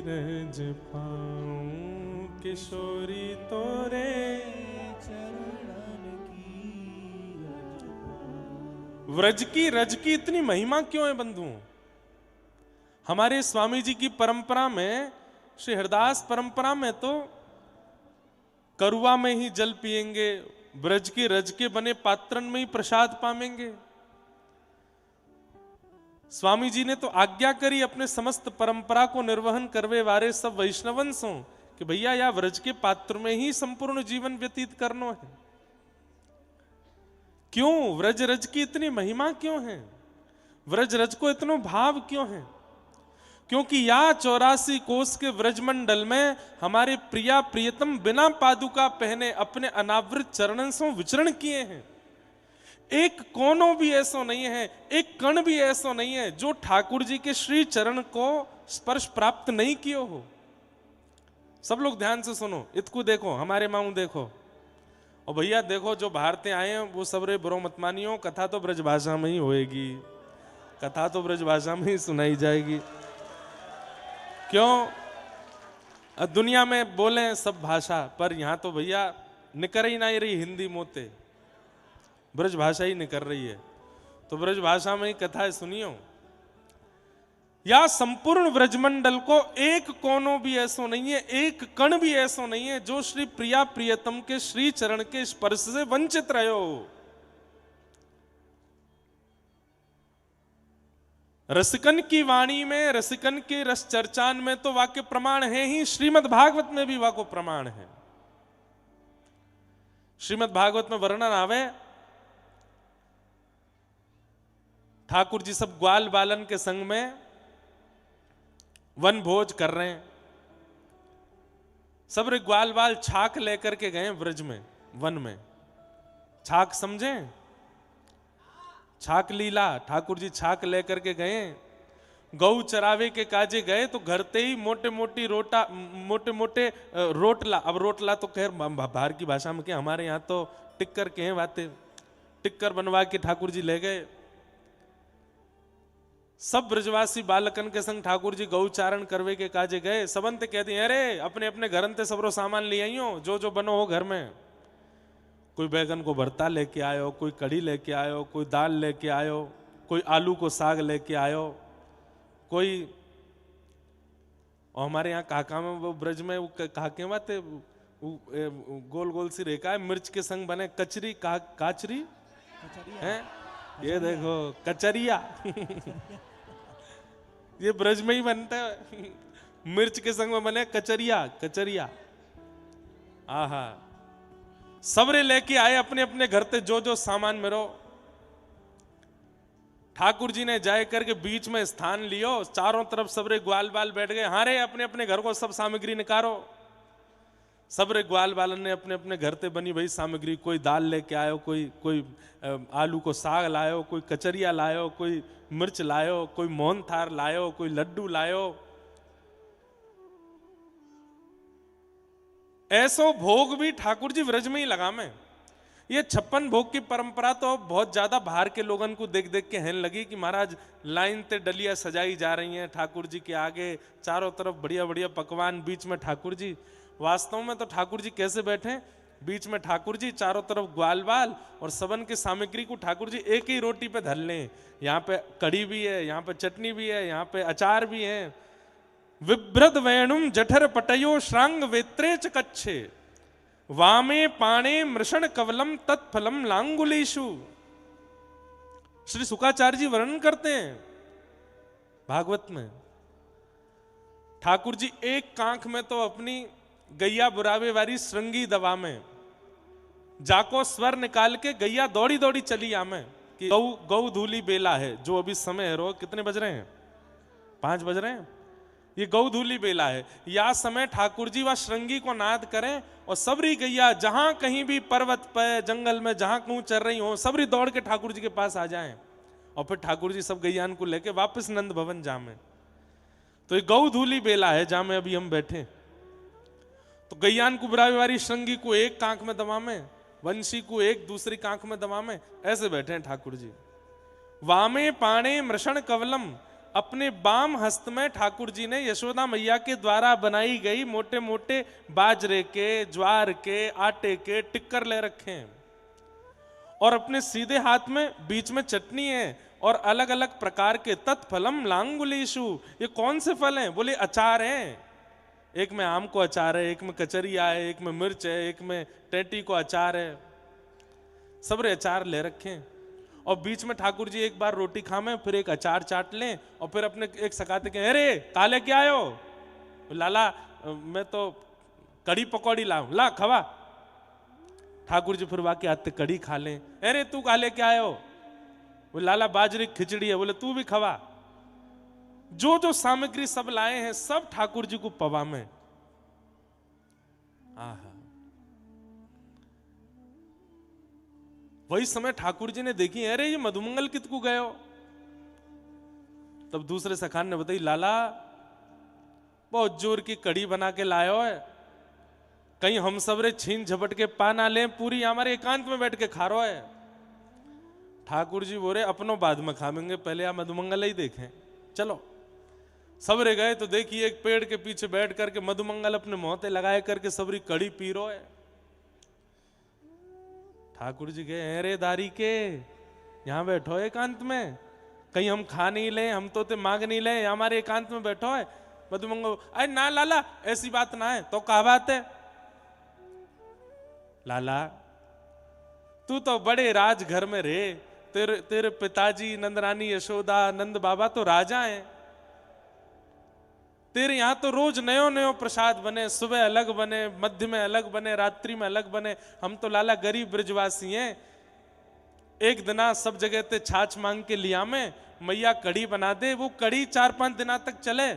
रज पाऊं, किशोरी तोरे चरणन की रज पाऊं। व्रज की रज की इतनी महिमा क्यों है बंधुओं? हमारे स्वामी जी की परंपरा में, श्री हरदास परंपरा में तो करुआ में ही जल पिएंगे, ब्रज की रज के बने पात्रन में ही प्रसाद पावेंगे। स्वामी जी ने तो आज्ञा करी अपने समस्त परंपरा को निर्वहन करवे वारे सब वैष्णवन सो कि भैया या व्रज के पात्र में ही संपूर्ण जीवन व्यतीत करना है। क्यों व्रज रज की इतनी महिमा क्यों है? व्रज रज को इतनो भाव क्यों है? क्योंकि या 84 कोस के व्रजमंडल में हमारे प्रिया प्रियतम बिना पादुका पहने अपने अनावृत चरणों से विचरण किए हैं। एक कोनों भी ऐसा नहीं है, एक कण भी ऐसा नहीं है जो ठाकुर जी के श्री चरण को स्पर्श प्राप्त नहीं कियो हो। सब लोग ध्यान से सुनो, इतकू देखो, हमारे माऊ देखो, और भैया देखो जो भारतीय आए हैं वो सब रे बुरो मत मानियो, कथा तो ब्रजभाषा में ही होएगी, कथा तो ब्रजभाषा में ही सुनाई जाएगी। क्यों? दुनिया में बोले सब भाषा, पर यहां तो भैया निकर ही नहीं रही हिंदी मोते, ब्रज भाषा ही निकल रही है। तो ब्रज भाषा में ही कथा सुनियो। या संपूर्ण ब्रजमंडल को एक कोनों भी ऐसा नहीं है, एक कण भी ऐसा नहीं है जो श्री प्रिया प्रियतम के श्री चरण के स्पर्श से वंचित रहे हो। रसिकन की वाणी में, रसिकन के रस चर्चान में तो वाक्य प्रमाण है ही, श्रीमद् भागवत में भी वाक्य प्रमाण है। श्रीमद् भागवत में वर्णन आवे, ठाकुर जी सब ग्वाल बालन के संग में वन भोज कर रहे हैं। सब रे ग्वाल बाल छाक लेकर के गए ब्रज में, वन में। छाक समझे? छाक लीला, ठाकुर जी छाक लेकर के गए, गौ चरावे के काजे गए तो घरते ही मोटे मोटे रोटला, अब रोटला तो खैर बाहर की भाषा में क्या, हमारे यहाँ तो टिक्कर के हैं बातें, टिक्कर बनवा के ठाकुर जी ले गए। सब ब्रजवासी बालकन के संग ठाकुर जी गौचारण करवे के काजे गए। सबंत कहते हैं अरे अपने अपने घर ते सबरो सामान ले आइयो, जो जो बनो हो घर में। कोई बैगन को भरता लेके आयो, कोई कढ़ी लेके आयो, कोई दाल लेके आयो, कोई आलू को साग लेके आयो, कोई, और हमारे यहाँ काका में वो ब्रज में वो काके बाते गोल गोल सी रेखा है, मिर्च के संग बने कचरी, काचरी है, ये देखो कचरिया ये ब्रज में ही बनता है, मिर्च के संग में बने कचरिया, कचरिया। आहा, सबरे लेके आए अपने अपने घर ते जो जो सामान मेरो। ठाकुर जी ने जाए करके बीच में स्थान लियो, चारों तरफ सबरे ग्वाल बाल बैठ गए। हाँ रे अपने अपने घर को सब सामग्री निकालो। सबरे ग्वाल बालन ने अपने अपने घर ते बनी भाई सामग्री, कोई दाल लेके आयो, कोई आलू को साग लायो, कोई कचरिया लायो, कोई मिर्च लायो, कोई मोहन थार लायो, कोई लड्डू लायो। ऐसो भोग भी ठाकुर जी व्रज में ही लगा में। ये 56 भोग की परंपरा तो बहुत ज्यादा बाहर के लोगों को देख देख के हेन लगी कि महाराज लाइन ते डलिया सजाई जा रही हैं ठाकुर जी के आगे, चारों तरफ बढ़िया बढ़िया पकवान, बीच में ठाकुर जी। वास्तव में तो ठाकुर जी कैसे बैठे? बीच में ठाकुर जी, चारों तरफ ग्वाल बाल, और सबन की सामग्री को ठाकुर जी एक ही रोटी पे धर लें। यहाँ पे कढ़ी भी है, यहाँ पे चटनी भी है, यहाँ पे अचार भी है। विभ्रद वेणुम जठर पटयो श्रांग वेत्रे च कच्छे, वामे पाणे मृषण कवलम तत्फलम लांगुलेशु। श्री शुकाचार्य जी वर्णन करते हैं भागवत में, ठाकुर जी एक कांख में तो अपनी गैया बुरावे वाली श्रृंगी दवा में जाको स्वर निकाल के गैया दौड़ी दौड़ी चली आमे कि गौ धूली बेला है, जो अभी समय है, रो कितने बज रहे हैं? 5 बज रहे हैं। ये गौधूली बेला है। या समय ठाकुर जी व श्रृंगी को नाद करें और सबरी गैया जहां कहीं भी पर्वत पे, जंगल में जहां कहूं चल रही हो, सबरी दौड़ के ठाकुर जी के पास आ जाएं और फिर ठाकुर जी सब गैयान को लेके वापस नंद भवन जामे। तो ये गौधूली बेला है जहां में अभी हम बैठे। तो गैयान को बुरावे वाली श्रृंगी को एक कांख में दमा में, वंशी को एक दूसरी कांख में दमा में, ऐसे बैठे हैं ठाकुर जी। वामे पाणे मृषण कवलम, अपने बाम हस्त में ठाकुर जी ने यशोदा मैया के द्वारा बनाई गई मोटे मोटे बाजरे के, ज्वार के, आटे के टिक्कर ले रखे हैं, और अपने सीधे हाथ में बीच में चटनी है और अलग अलग प्रकार के तत्फलम लांगुलेशु। ये कौन से फल हैं? बोले अचार हैं। एक में आम को अचार है, एक में कचरिया है, एक में मिर्च है, एक में टेटी को अचार है, सबरे अचार ले रखे हैं। और बीच में ठाकुर जी एक बार रोटी खामें, फिर एक अचार चाट लें और फिर अपने एक सकाते के, अरे काले क्या आयो? लाला मैं तो कड़ी पकौड़ी लाऊं, ला खवा। ठाकुर जी फिर वाके आते कड़ी खा लें। अरे तू काले क्या आयो? वो लाला बाजरे की खिचड़ी है, बोले तू भी खवा। जो जो सामग्री सब लाए हैं सब ठाकुर जी को पवा में। आहा, वही समय ठाकुर जी ने देखी, अरे ये मधुमंगल कितकू गए हो। तब दूसरे सखान ने बताई, लाला बहुत जोर की कड़ी बना के लायो है, कहीं हम सबरे छीन झपट के पा ना ले, पूरी हमारे एकांत में बैठ के खा रो है। ठाकुर जी बोले अपनों बाद में खाएंगे, पहले आप मधुमंगल ही देखें। चलो सबरे गए तो देखिए एक पेड़ के पीछे बैठ करके मधुमंगल अपने मोहते लगाए करके सबरी कड़ी पी रो है। ठाकुर जी गए, अरे दारी के यहां बैठो एकांत में, कहीं हम खा नहीं ले, हम तो मांग नहीं ले, हमारे एकांत में बैठो है। मधुमंगल, अरे ना लाला ऐसी बात ना है। तो क्या बात है? लाला तू तो बड़े राज घर में रहे, तेरे पिताजी नंदरानी यशोदा नंद बाबा तो राजा हैं, तेरे यहां तो रोज नयो नयो प्रसाद बने, सुबह अलग बने, मध्य में अलग बने, रात्रि में अलग बने। हम तो लाला गरीब ब्रजवासी हैं, एक दिना सब जगह ते छाछ मांग के लिया में मैया कड़ी बना दे, वो कड़ी 4-5 दिना तक चले।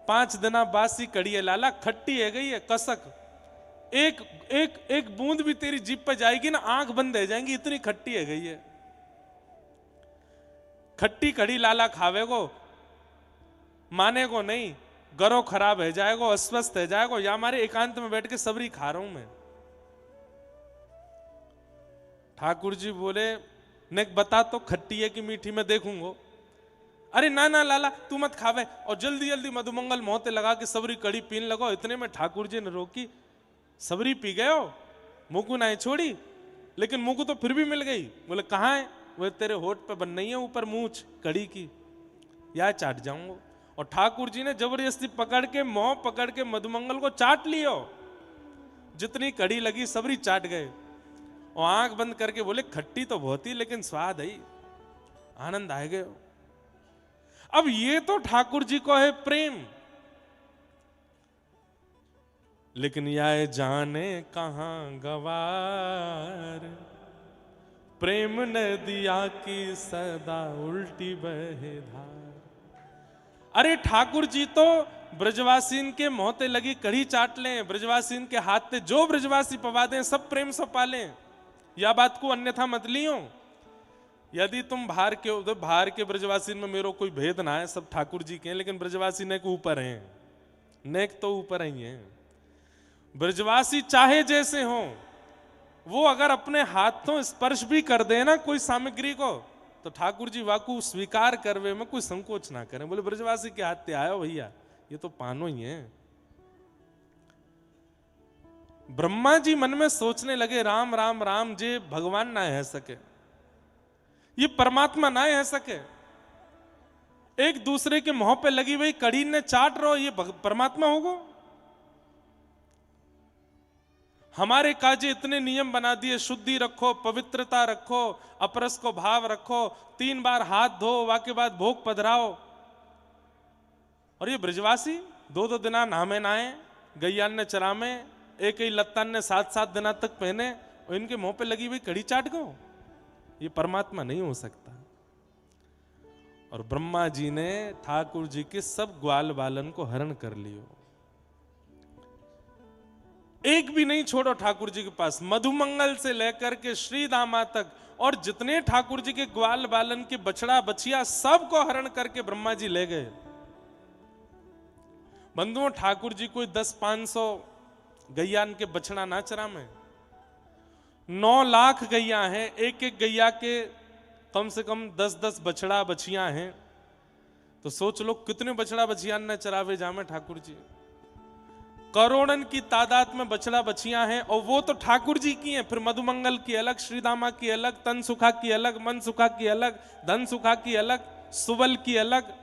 5 दिना बासी कड़ी है लाला, खट्टी है गई है कसक, एक बूंद भी तेरी जीभ पे जाएगी ना आंख बंद हो जाएंगी, इतनी खट्टी है गई है। खट्टी कड़ी लाला खावे को माने को नहीं, गरो खराब है जाएगो, अस्वस्थ है जाएगो, या हमारे एकांत में बैठ के सबरी खा रहा हूं मैं। ठाकुर जी बोले, ने बता तो खट्टी है कि मीठी, मैं देखूंगो। अरे ना ना लाला तू मत खावे, और जल्दी जल्दी मधुमंगल मोहते लगा के सबरी कड़ी पीन लगो। इतने में ठाकुर जी ने रोकी, सबरी पी गए हो, मुकु नहीं छोड़ी, लेकिन मुकु तो फिर भी मिल गई। बोले कहाँ है? वो तेरे होठ पे बन नहीं है ऊपर मूछ कड़ी की, या चाट जाऊंगा। और ठाकुर जी ने जबरदस्ती पकड़ के मुंह पकड़ के मधुमंगल को चाट लियो, जितनी कड़ी लगी सबरी चाट गए। और आंख बंद करके बोले खट्टी तो बहुत ही, लेकिन स्वाद है, आनंद आ गए। अब ये तो ठाकुर जी को है प्रेम, लेकिन यह जाने कहां गवार, प्रेम नदिया की सदा उल्टी बहे धार। अरे ठाकुर जी तो ब्रजवासीन के मोहते लगी कड़ी चाट लें, ब्रजवासीन के हाथ से जो ब्रजवासी पवा दें सब प्रेम से पालें, या बात को अन्यथा मत लियो। यदि तुम बाहर के उधर बाहर के ब्रजवासी में मेरो कोई भेद ना है, सब ठाकुर जी के हैं, लेकिन ब्रजवासी नेक ऊपर हैं, नेक तो ऊपर ही हैं। ब्रजवासी चाहे जैसे हो, वो अगर अपने हाथों स्पर्श भी कर दे ना कोई सामग्री को, तो ठाकुर जी वाकू स्वीकार करवे में कोई संकोच ना करें। बोले ब्रजवासी के हाथ से आयो भैया, ये तो पानो ही है। ब्रह्मा जी मन में सोचने लगे, राम राम राम, जे भगवान ना है सके, ये परमात्मा ना है सके, एक दूसरे के मुंह पे लगी हुई कड़ी ने चाट रहो, ये परमात्मा होगा? हमारे काजे इतने नियम बना दिए, शुद्धि रखो, पवित्रता रखो, अपरस को भाव रखो, 3 बार हाथ धो, वाके बाद भोग पधराओ। और ये ब्रजवासी 2-2 दिना नहामे नाए, गैयान ने चरामे, एक ही लत्तान ने 7-7 दिना तक पहने, और इनके मुंह पे लगी हुई कड़ी चाट गो। ये परमात्मा नहीं हो सकता। और ब्रह्मा जी ने ठाकुर जी के सब ग्वाल बालन को हरण कर लियो, एक भी नहीं छोड़ो ठाकुर जी के पास, मधुमंगल से लेकर के श्रीदामा तक, और जितने ठाकुर जी के ग्वाल बालन के बछड़ा बछिया सबको हरण करके ब्रह्मा जी ले गए। बंधुओं, ठाकुर जी कोई 10-500 गैयान के बछड़ा ना चरा में, 9 लाख गैया हैं, एक एक गैया के कम से कम 10-10 बछड़ा बछिया हैं, तो सोच लो कितने बछड़ा बछिया न चरावे जामे ठाकुर जी। करोड़न की तादाद में बछड़ा बछिया हैं, और वो तो ठाकुर जी की हैं। फिर मधुमंगल की अलग, श्रीदामा की अलग, तन सुखा की अलग, मन सुखा की अलग, धन सुखा की अलग, सुबल की अलग।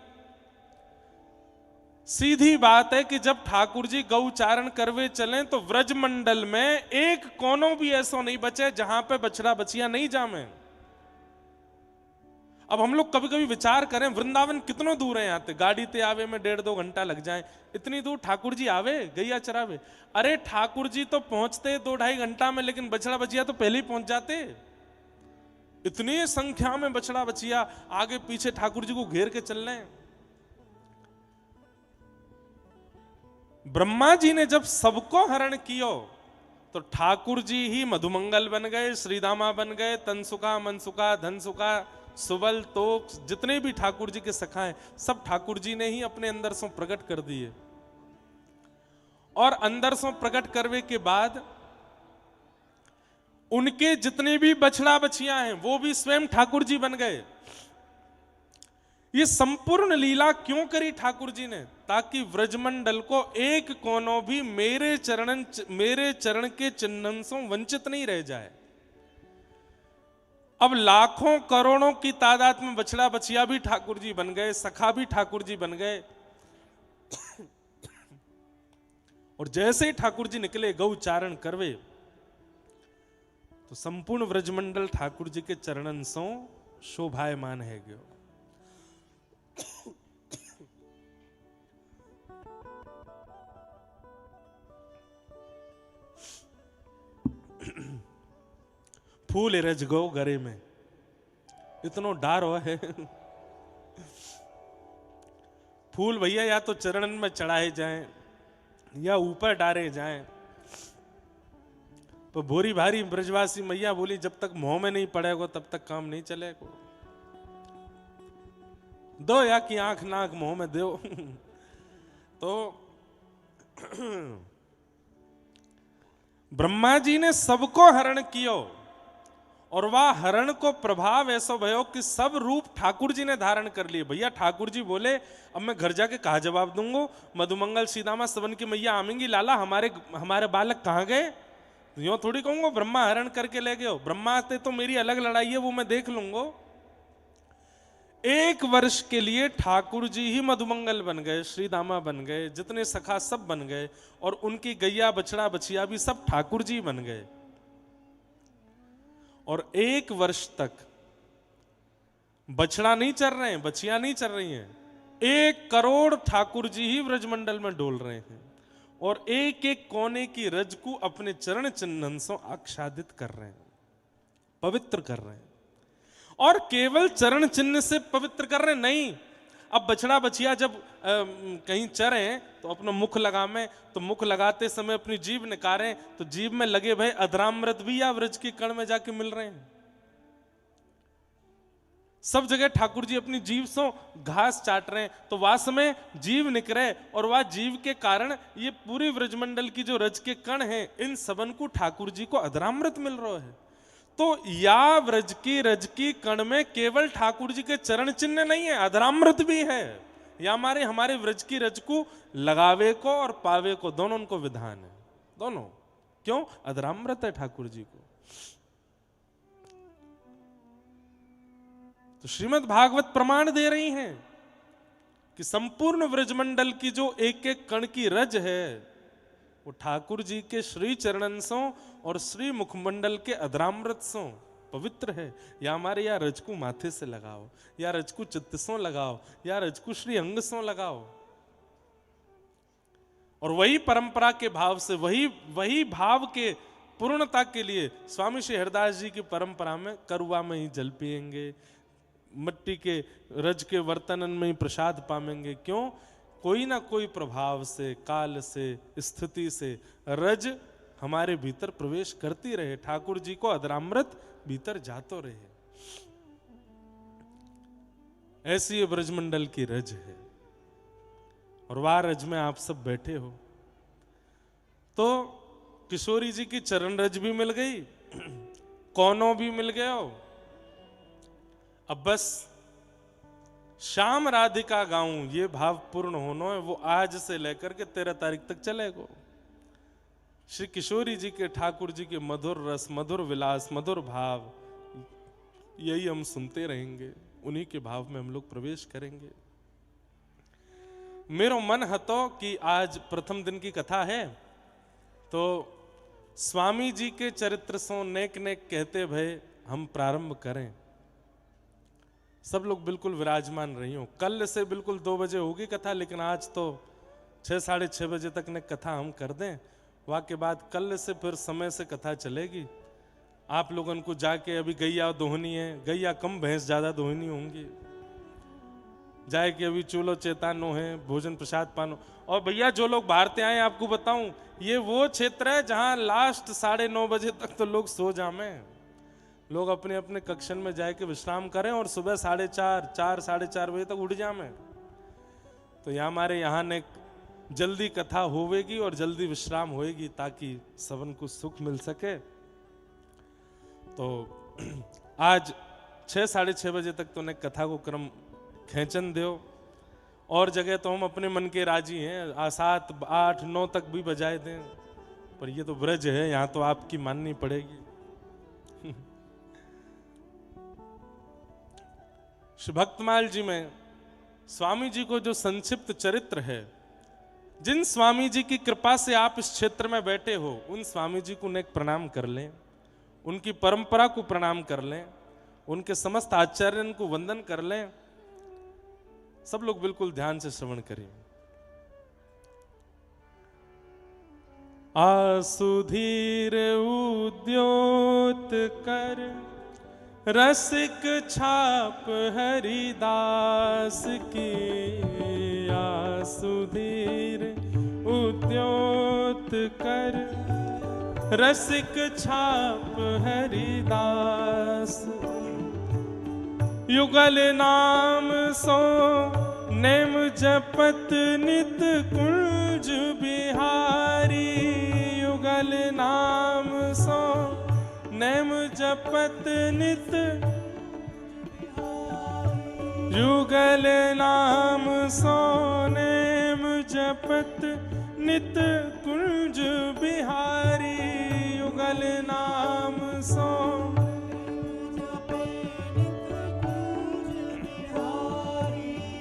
सीधी बात है कि जब ठाकुर जी गौचारण करवे चलें तो व्रजमंडल में एक कोनों भी ऐसा नहीं बचे जहां पे बछड़ा बछिया नहीं जामे। अब हम लोग कभी कभी विचार करें, वृंदावन कितनों दूर है, यहाँ से गाड़ी ते आवे में 1.5-2 घंटा लग जाए, इतनी दूर ठाकुर जी आवे गैया चरावे। अरे ठाकुर जी तो पहुंचते 2-2.5 घंटा में, लेकिन बछड़ा बछिया तो पहले ही पहुंच जाते। इतनी संख्या में बछड़ा बछिया आगे पीछे ठाकुर जी को घेर के चल रहे हैं। ब्रह्मा जी ने जब सबको हरण कियो तो ठाकुर जी ही मधुमंगल बन गए, श्रीदामा बन गए, तनसुका, मनसुका, धनसुका, सुबल, तोक, जितने भी ठाकुर जी के सखा हैं सब ठाकुर जी ने ही अपने अंदर से प्रकट कर दिए। और अंदर से प्रकट करने के बाद उनके जितने भी बछड़ा बछिया हैं वो भी स्वयं ठाकुर जी बन गए। ये संपूर्ण लीला क्यों करी ठाकुर जी ने? ताकि व्रजमंडल को एक कोनों भी मेरे चरण के चिन्हन से वंचित नहीं रह जाए। अब लाखों करोड़ों की तादाद में बछड़ा बछिया भी ठाकुर जी बन गए, सखा भी ठाकुर जी बन गए। और जैसे ही ठाकुर जी निकले गौचारण करवे तो संपूर्ण व्रजमंडल ठाकुर जी के चरणन सो शोभायमान है गयो। फूल रज गो गरे में, इतनो डारो है। फूल भैया या तो चरणन में चढ़ाए जाएं या ऊपर डारे जाएं। तो भोरी भारी ब्रजवासी मैया बोली जब तक मुंह में नहीं पड़ेगा तब तक काम नहीं चलेगा। दो या की आंख नाक मुंह में दो। तो ब्रह्मा जी ने सबको हरण कियो और वह हरण को प्रभाव ऐसा भयो कि सब रूप ठाकुर जी ने धारण कर लिए। भैया ठाकुर जी बोले अब मैं घर जाके कहा जवाब दूंगा, मधुमंगल सीतामा सवन की मैया आमेंगी, लाला हमारे बालक कहाँ गए? यूं थोड़ी कहूंगा ब्रह्मा हरण करके ले गए। ब्रह्मा से तो मेरी अलग लड़ाई है, वो मैं देख लूंगा। 1 वर्ष के लिए ठाकुर जी ही मधुमंगल बन गए, श्रीदामा बन गए, जितने सखा सब बन गए और उनकी गैया बछड़ा बछिया भी सब ठाकुर जी बन गए। और 1 वर्ष तक बछड़ा नहीं चल रहे हैं, बछिया नहीं चल रही हैं, 1 करोड़ ठाकुर जी ही व्रजमंडल में डोल रहे हैं और एक एक कोने की रज को अपने चरण चिन्हन से आच्छादित कर रहे हैं, पवित्र कर रहे हैं। और केवल चरण चिन्ह से पवित्र कर रहे नहीं। अब बछड़ा बछिया जब कहीं चरे तो अपना मुख लगावे, तो मुख लगाते समय अपनी जीभ निकारें तो जीभ में लगे भाई अधरामृत भी या व्रज के कण में जाके मिल रहे हैं। सब जगह ठाकुर जी अपनी जीभ से घास चाट रहे हैं तो वास में जीव निकरे और वह जीव के कारण ये पूरी व्रजमंडल की जो रज के कण हैं इन सबन को ठाकुर जी को अधरामृत मिल रहा है। तो या व्रज की रज की कण में केवल ठाकुर जी के चरण चिन्ह नहीं है, अधरामृत भी है। या हमारे व्रज की रज को लगावे को और पावे को दोनों उनको विधान है, दोनों। क्यों? अधरामृत है ठाकुर जी को। तो श्रीमद् भागवत प्रमाण दे रही हैं कि संपूर्ण व्रजमंडल की जो एक एक कण की रज है वो ठाकुर जी के श्री चरणंसों और श्री मुखमंडल के अधरामृत सो पवित्र है। या हमारे या रज को माथे से लगाओ, या रज को चित्त सो लगाओ, या रज को श्री अंग सो लगाओ। और वही परंपरा के भाव से वही भाव के पूर्णता के लिए स्वामी श्री हरदास जी की परंपरा में करुआ में ही जल पिएंगे, मिट्टी के रज के वर्तनन में ही प्रसाद पाएंगे। क्यों? कोई ना कोई प्रभाव से, काल से, स्थिति से रज हमारे भीतर प्रवेश करती रहे, ठाकुर जी को अधरामृत भीतर जातो रहे। ऐसी ये ब्रजमंडल की रज है और वह रज में आप सब बैठे हो। तो किशोरी जी की चरण रज भी मिल गई, कौनों भी मिल गया। अब बस श्याम राधिका गाऊं ये भाव पूर्ण होना है, वो आज से लेकर के 13 तारीख तक चलेगा। श्री किशोरी जी के, ठाकुर जी के मधुर रस, मधुर विलास, मधुर भाव यही हम सुनते रहेंगे, उन्हीं के भाव में हम लोग प्रवेश करेंगे। मेरो मन हतो कि आज प्रथम दिन की कथा है तो स्वामी जी के चरित्र सो नेक नेक कहते भय हम प्रारंभ करें। सब लोग बिल्कुल विराजमान रही हो। कल से बिल्कुल 2 बजे होगी कथा, लेकिन आज तो 6 साढ़े 6 बजे तक ने कथा हम कर दें। वहाँ के बाद कल से फिर समय से कथा चलेगी। आप लोगों को जाके अभी गैया दोहनी है, गैया कम भैंस ज्यादा दोहनी होंगी, जाए कि अभी चूलो चेतानो है, भोजन प्रसाद पानो। और भैया जो लोग बाहर से आए आपको बताऊं, ये वो क्षेत्र है जहां लास्ट 9:30 बजे तक तो लोग सो जामे, लोग अपने अपने कक्षन में जाके विश्राम करें और सुबह 4:30 साढ़े 4 बजे तक उठ जामे। तो यहाँ हमारे यहाँ ने जल्दी कथा होवेगी और जल्दी विश्राम होएगी ताकि सबन को सुख मिल सके। तो आज 6 साढ़े 6 बजे तक तो ने कथा को क्रम खेचन दो, और जगह तो हम अपने मन के राजी हैं, 7 8 9 तक भी बजाए दें, पर ये तो ब्रज है, यहाँ तो आपकी माननी पड़ेगी। श्री भक्तमाल जी में स्वामी जी को जो संक्षिप्त चरित्र है, जिन स्वामी जी की कृपा से आप इस क्षेत्र में बैठे हो, उन स्वामी जी को नेक प्रणाम कर लें, उनकी परंपरा को प्रणाम कर लें, उनके समस्त आचार्यों को वंदन कर लें। सब लोग बिल्कुल ध्यान से श्रवण करें। आसुधीर उद्योत कर रसिक छाप हरिदास की, आसुधीर उद्योत कर रसिक छाप हरिदास, युगल नाम सो नेम जपत नित कुंज बिहारी, युगल नाम सो नेम जपत नित, युगल नाम सो नेम जपत नित कुंज बिहारी, युगल नाम सो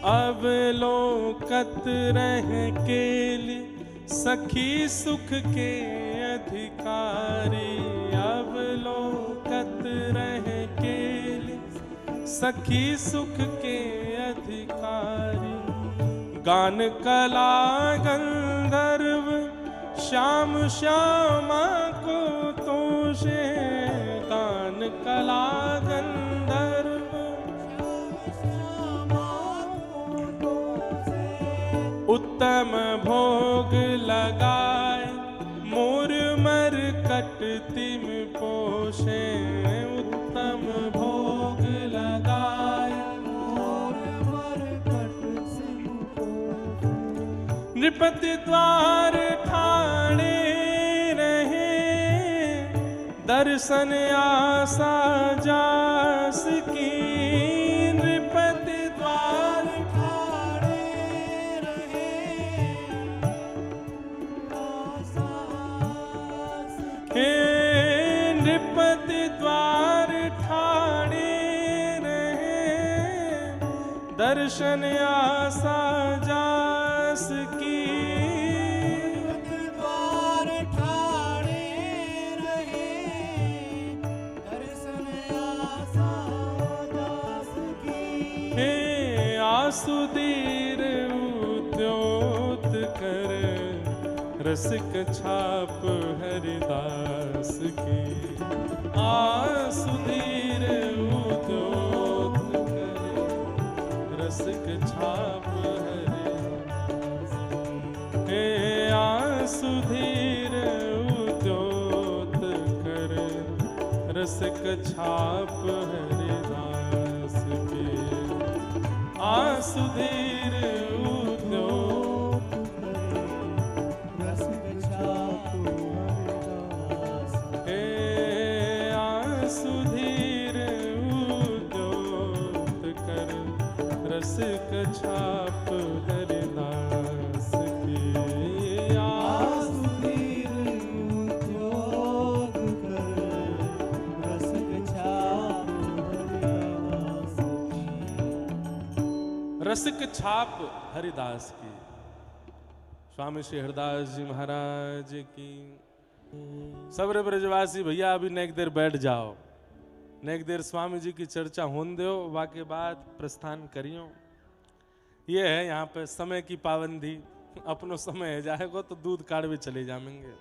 अवलोकत रह केलि सखी सुख के अधिकारी, अवलोकत रह केलि सखी सुख के अधिकारी, गान कला गंधर्व श्याम श्यामा को तोषे, गान कला गंधर्व उत्तम भोग लगाए, मोर मर कटतिम पोषे, उत्तम भोग लगाए, मोर मर कटतिम पोषे, नृपति द्वार ठाणे रहे, दर्शन आशा जास की, नृपति द्वार नृपति द्वार ठाणे रहे, दर्शन आशा जास की, द्वार ठाणे रहे, दर्शन आशा जास की, हे आसुधीर उद्योत कर रसिक छाप हरिदास की, आसुधीर उद्योत कर रसिक छाप हरिदास, हे आसुधीर उद्योत कर रसिक छाप हरिदास की, आसुधीर रसिक छाप हरिदास की, आसुधीर उद्योग कर रसिक छाप हरिदास की, रसिक छाप हरिदास की। स्वामी श्री हरिदास जी महाराज की। सबरे ब्रजवासी भैया अभी नेक देर बैठ जाओ, नेक देर स्वामी जी की चर्चा होने दो, वाके बाद प्रस्थान करियो। ये है यहाँ पे समय की पाबंदी, अपनो समय है जाएगा तो दूध काढ़ भी चले जाएंगे।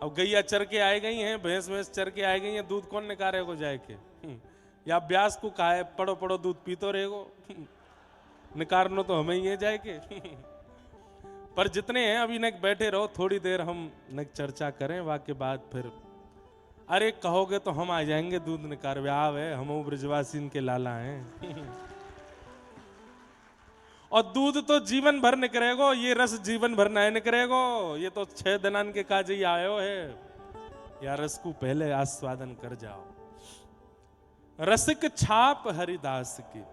अब गैया चर के आए गई हैं, भैंस भैंस चर के आए गई हैं, दूध कौन निकाले को जाए के? या ब्यास को कहा है पड़ो पड़ो दूध पीतो रहेगो, निकारनो तो हमें ही है जाए के। पर जितने हैं अभी नक बैठे रहो, थोड़ी देर हम नक चर्चा करें, वाके बाद फिर अरे कहोगे तो हम आ जाएंगे दूध निकार, व्याव है हम ब्रजवासी के लाला हैं। और दूध तो जीवन भर निकलेगो, ये रस जीवन भर नहीं निकलेगो, ये तो 6 दिनान के काज ही आयो है। या रस को पहले आस्वादन कर जाओ। रसिक छाप हरिदास की।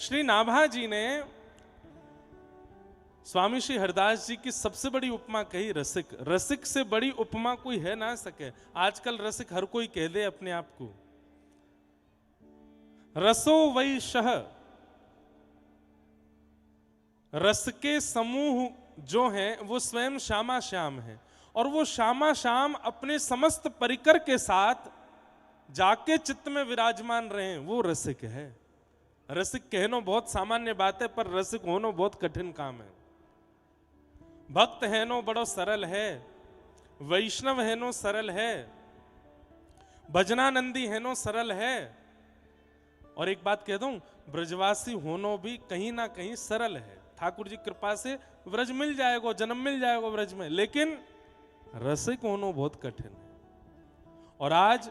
श्री नाभा जी ने स्वामी श्री हरिदास जी की सबसे बड़ी उपमा कही रसिक। रसिक से बड़ी उपमा कोई है ना सके। आजकल रसिक हर कोई कह दे अपने आप को। रसो वै शह, रस के समूह जो हैं वो स्वयं श्यामा श्याम है, और वो श्यामा श्याम अपने समस्त परिकर के साथ जाके चित्त में विराजमान रहे, वो रसिक है। रसिक कहनो बहुत सामान्य बात है, पर रसिक होनो बहुत कठिन काम है। भक्त है नो बड़ो सरल है, वैष्णव है नो सरल है, भजनानंदी है नो सरल है। और एक बात कह दूं, ब्रजवासी होनो भी कहीं ना कहीं सरल है। ठाकुर जी कृपा से व्रज मिल जाएगा, जन्म मिल जाएगा व्रज में, लेकिन रसिक होनो बहुत कठिन है। और आज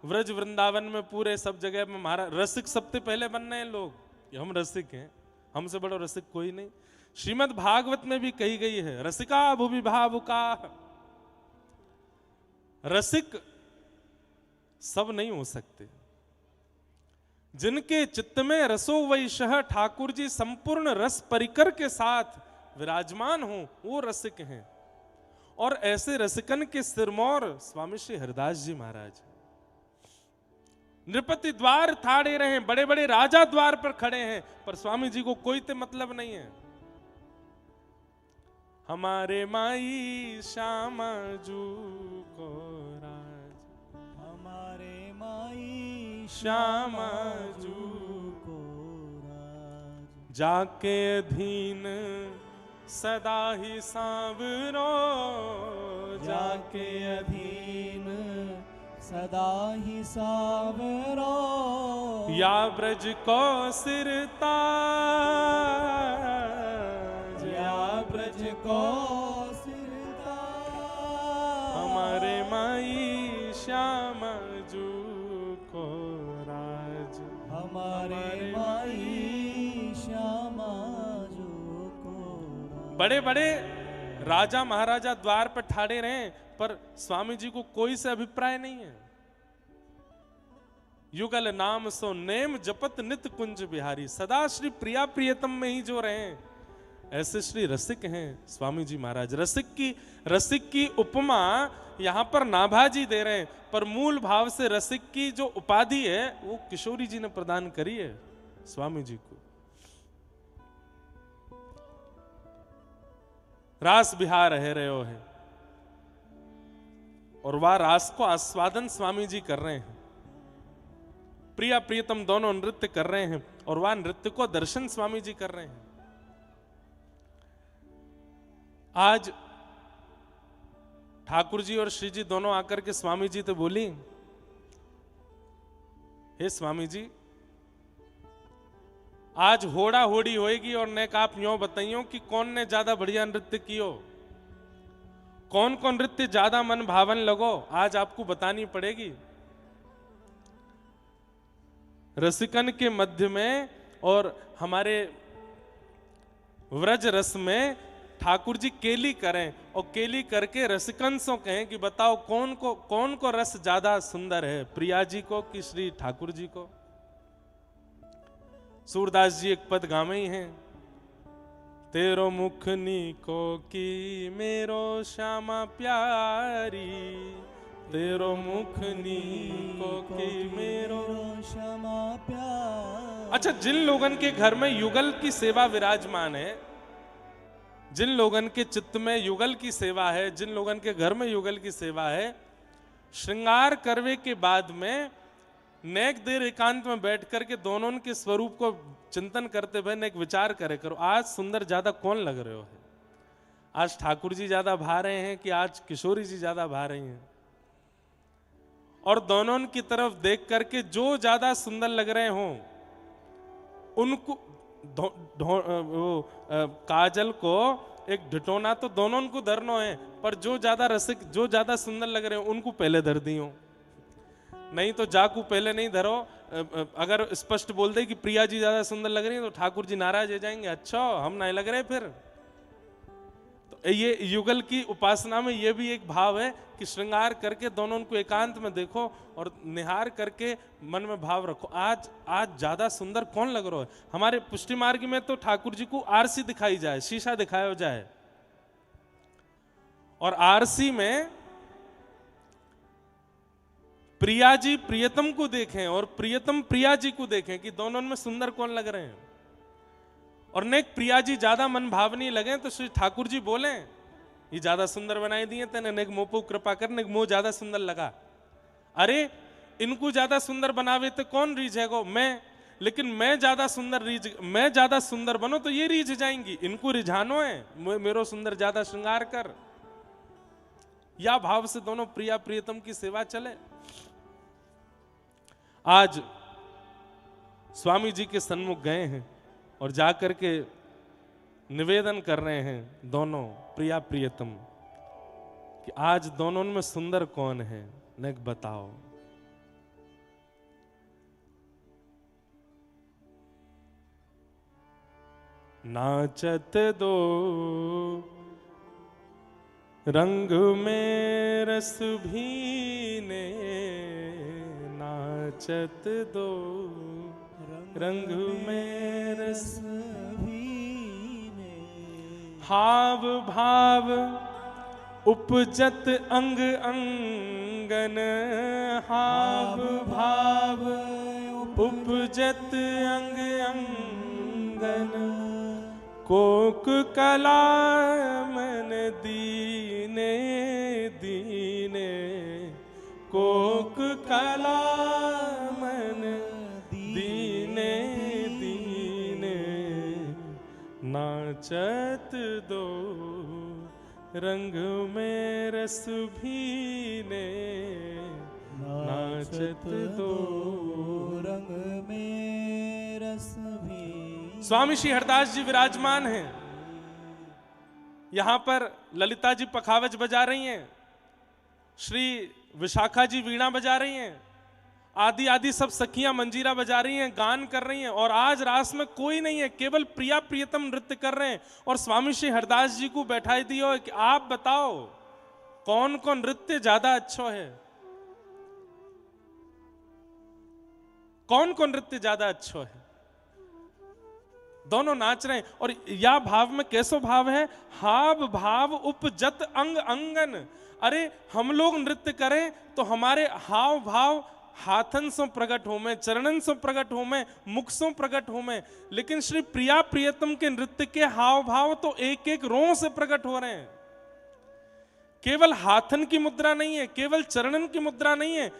व्रज वृंदावन में पूरे सब जगह में महाराज रसिक सबसे पहले बन रहे हैं लोग। हम रसिक हैं, हमसे बड़ा रसिक कोई नहीं। श्रीमद् भागवत में भी कही गई है, रसिका भुवि भावुका। रसिक सब नहीं हो सकते। जिनके चित्त में रसो वैशः ठाकुर जी संपूर्ण रस परिकर के साथ विराजमान हो, वो रसिक हैं। और ऐसे रसिकन के सिरमौर स्वामी श्री हरिदास जी महाराज। नृपति द्वार ठाड़े रहे, बड़े बड़े राजा द्वार पर खड़े हैं, पर स्वामी जी को कोई ते मतलब नहीं है। हमारे माई श्यामा जू को राज, हमारे माई श्यामा जू को राज, जाके अधीन सदा ही सांवरो, जाके अधीन सदा ही सावरो, या ब्रज को सिरता, या ब्रज को सिरता, हमारे माई श्यामा जू को राज, हमारे माई श्यामा जू को राज। बड़े बड़े राजा महाराजा द्वार पर ठाड़े रहे, पर स्वामी जी को कोई से अभिप्राय नहीं है। युगल नाम सो नेम जपत नित कुंज बिहारी, सदा श्री प्रिया प्रियतम में ही जो रहे, ऐसे श्री रसिक हैं स्वामी जी महाराज। रसिक की उपमा यहां पर नाभाजी दे रहे हैं, पर मूल भाव से रसिक की जो उपाधि है वो किशोरी जी ने प्रदान करी है स्वामी जी को। रास बिहार है रहे हो है, और वह रास को आस्वादन स्वामी जी कर रहे हैं। प्रिया प्रियतम दोनों नृत्य कर रहे हैं, और वह नृत्य को दर्शन स्वामी जी कर रहे हैं। आज ठाकुर जी और श्री जी दोनों आकर के स्वामी जी तो बोली, हे स्वामी जी, आज होड़ा होड़ी होएगी, और नेक आप यूं बताइयो कि कौन ने ज्यादा बढ़िया नृत्य कियो, कौन कौन नृत्य ज्यादा मन भावन लगो, आज आपको बतानी पड़ेगी। रसिकन के मध्य में और हमारे व्रज रस में ठाकुर जी केली करें, और केली करके रसिकन से कहें कि बताओ कौन को रस ज्यादा सुंदर है, प्रिया जी को कि श्री ठाकुर जी को। सूरदास जी एक पद गावे ही हैं, तेरो मुख नीको की मेरो श्यामा प्यारी, तेरो मुख नीको की मेरो श्यामा प्यारी। अच्छा, जिन लोगन के घर में युगल की सेवा विराजमान है, जिन लोगन के चित्त में युगल की सेवा है, जिन लोगन के घर में युगल की सेवा है, श्रृंगार करवे के बाद में नेक देर एकांत में बैठ करके दोनों के स्वरूप को चिंतन करते हुए नेक विचार करे करो, आज सुंदर ज्यादा कौन लग रहे हो है, आज ठाकुर जी ज्यादा भा रहे हैं कि आज किशोरी जी ज्यादा भा रही हैं। और दोनों की तरफ देख करके जो ज्यादा सुंदर लग रहे हों उनको काजल को एक ढिटोना तो दोनों को धरनो है, पर जो ज्यादा रसिक जो ज्यादा सुंदर लग रहे हो उनको पहले धर दियो, नहीं तो जाकू पहले नहीं धरो। अगर स्पष्ट बोल दे कि प्रिया जी ज्यादा सुंदर लग रही है तो ठाकुर जी नाराज हो जाएंगे, अच्छा हम नहीं लग रहे फिर। तो ये युगल की उपासना में ये भी एक भाव है कि श्रृंगार करके दोनों को एकांत में देखो और निहार करके मन में भाव रखो। आज ज्यादा सुंदर कौन लग रहा है? हमारे पुष्टि मार्ग में तो ठाकुर जी को आरसी दिखाई जाए, शीशा दिखाया जाए, और आरसी में प्रिया जी प्रियतम को देखें और प्रियतम प्रिया जी को देखें कि दोनों में सुंदर कौन लग रहे हैं। और नेक प्रिया जी ज्यादा मन भावनी लगे तो श्री ठाकुर जी बोले ये ज्यादा सुंदर बनाई दिए तेने, नेक मोपो कृपा कर, नेक मोह ज्यादा सुंदर लगा। अरे इनको ज्यादा सुंदर बनावे तो कौन रीझेगो? मैं, लेकिन मैं ज्यादा सुंदर बनो तो ये रीझ जाएंगी, इनको रिझानो है, मेरो सुंदर ज्यादा श्रृंगार कर। या भाव से दोनों प्रिया प्रियतम की सेवा चले। आज स्वामी जी के सन्मुख गए हैं और जाकर के निवेदन कर रहे हैं दोनों प्रिया प्रियतम कि आज दोनों में सुंदर कौन है, नेक बताओ। नाचत दो रंग में रस भीने, नाचत दो रंग में रस भीने, हाव भाव उपजत अंग अंगन, हाव भाव उपजत अंग अंगन, कोक कला मन दीने दीने, कोक कला मन दीने दीने, नाचत दो रंग में रस भीने, नाचत दो रंग में रस भीने। स्वामी श्री हरदास जी विराजमान हैं। यहां पर ललिता जी पखावज बजा रही हैं, श्री विशाखा जी वीणा बजा रही हैं, आदि आदि सब सखियां मंजीरा बजा रही हैं, गान कर रही हैं। और आज रास में कोई नहीं है, केवल प्रिया प्रियतम नृत्य कर रहे हैं। और स्वामी श्री हरदास जी को बैठाई दियो कि आप बताओ कौन कौन नृत्य ज्यादा अच्छा है, कौन कौन नृत्य ज्यादा अच्छा है। दोनों नाच रहे हैं। और या भाव में कैसो भाव है? हाव भाव उपजत अंग अंगन। अरे हम लोग नृत्य करें तो हमारे हाव भाव हाथन से प्रकट हो में, चरणन से प्रकट हो में, मुख से प्रकट हो में। लेकिन श्री प्रिया प्रियतम के नृत्य के हाव भाव तो एक एक रों से प्रकट हो रहे हैं। केवल हाथन की मुद्रा नहीं है, केवल चरणन की मुद्रा नहीं है।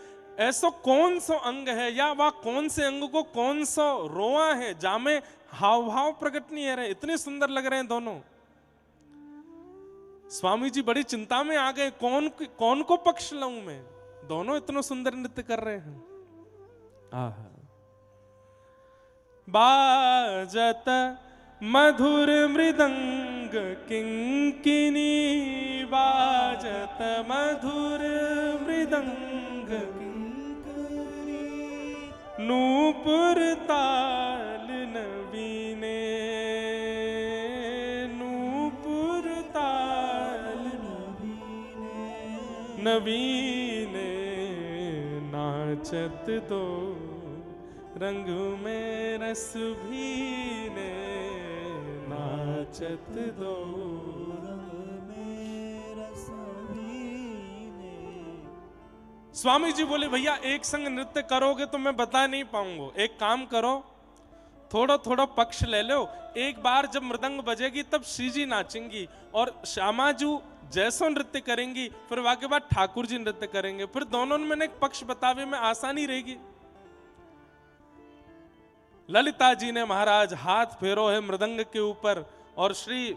ऐसा कौन सा अंग है या वह कौन से अंग को कौन सा रोआ है जामे हाव भाव प्रकट नहीं है रहे। इतने सुंदर लग रहे हैं दोनों। स्वामी जी बड़ी चिंता में आ गए, कौन को पक्ष लाऊं मैं। दोनों इतना सुंदर नृत्य कर रहे हैं। आहा। बाजत मधुर मृदंग किंकिनी, बाजत मधुर मृदंग किंकिनी, नूपुर ताल नवीने, नूपुर ताल नवीने, नाचत दो रंग में रस भीने, नाचत दो रंग में रस भीने। स्वामी जी बोले भैया एक संग नृत्य करोगे तो मैं बता नहीं पाऊंगा। एक काम करो, थोड़ा थोड़ा पक्ष ले लो। एक बार जब मृदंग बजेगी तब श्री जी नाचेंगी और श्यामाजू जैसो नृत्य करेंगी, फिर वाके बाद ठाकुर जी नृत्य करेंगे। फिर दोनों में एक पक्ष बतावे में आसानी रहेगी। ललिता जी ने महाराज हाथ फेरो है मृदंग के ऊपर और श्री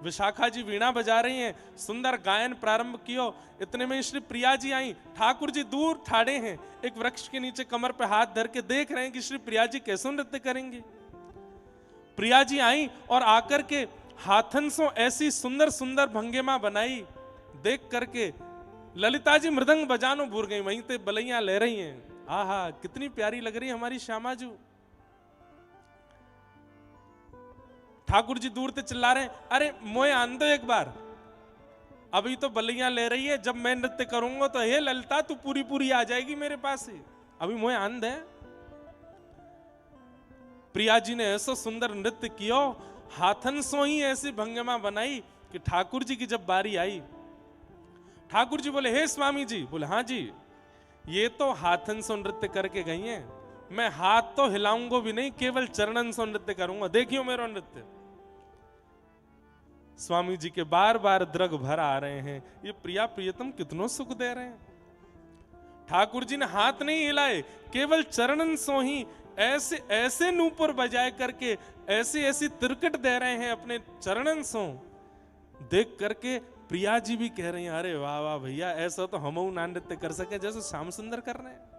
विशाखा जी वीणा बजा रही हैं, सुंदर गायन प्रारंभ कियो। इतने में श्री प्रिया जी आई। ठाकुर जी दूर ठाड़े हैं, एक वृक्ष के नीचे कमर पे हाथ धर के देख रहे हैं कि श्री प्रिया जी कैसे नृत्य करेंगी। प्रिया जी आई और आकर के हाथन से ऐसी सुंदर सुंदर भंगिमा बनाई। देख करके ललिता जी मृदंग बजानो भूल गई, वहीं पे बलैया ले रही हैं। आहा, कितनी प्यारी लग रही है हमारी श्यामा जी। ठाकुर जी दूर से चिल्ला रहे हैं, अरे मोए आन दो एक बार, अभी तो बलियां ले रही है, जब मैं नृत्य करूंगा तो हे ललिता तू पूरी पूरी आ जाएगी मेरे पास ही, अभी मोए आन दे। प्रिया जी ने ऐसा सुंदर नृत्य किया, हाथन सो ही ऐसी भंगिमा बनाई कि ठाकुर जी की जब बारी आई, ठाकुर जी बोले हे स्वामी जी। बोले हाँ जी, ये तो हाथन सो नृत्य करके गई हैं, मैं हाथ तो हिलाऊंगा भी नहीं, केवल चरणन सो नृत्य करूंगा, देखियो मेरा नृत्य। स्वामी जी के बार बार द्रग भर आ रहे हैं, ये प्रिया प्रियतम कितनों सुख दे रहे हैं। ठाकुर जी ने हाथ नहीं हिलाए, केवल चरणन सो ही ऐसे ऐसे नूपुर बजाए करके ऐसी ऐसी तिरकट दे रहे हैं अपने चरणन सो। देख करके प्रिया जी भी कह रही हैं, अरे वाह वाह भैया, ऐसा तो हम ना नृत्य कर सके जैसे श्याम सुंदर कर रहे हैं।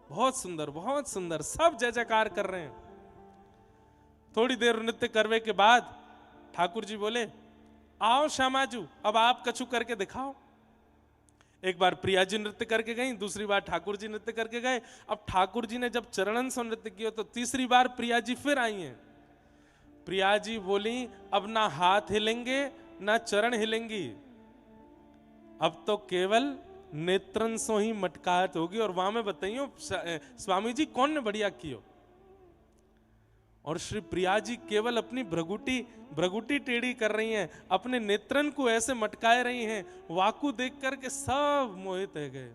बहुत सुंदर, बहुत सुंदर, सब जय जयकार कर रहे हैं। थोड़ी देर नृत्य करने के बाद ठाकुर जी बोले, आओ श्यामाजू, अब आप कछु करके दिखाओ। एक बार प्रिया जी नृत्य करके गई, दूसरी बार ठाकुर जी नृत्य करके गए। अब ठाकुर जी ने जब चरणन से नृत्य किया तो तीसरी बार प्रिया जी फिर आई हैं। प्रिया जी बोली, अब ना हाथ हिलेंगे ना चरण हिलेंगी, अब तो केवल नेत्रन सो ही मटकाहट होगी। और वहां में बताइयो स्वामी जी कौन ने बढ़िया कियो। और श्री प्रिया जी केवल अपनी भ्रगुटी टेढ़ी कर रही हैं, अपने नेत्रन को ऐसे मटकाए रही हैं, वाकु देख करके सब मोहित रह गए।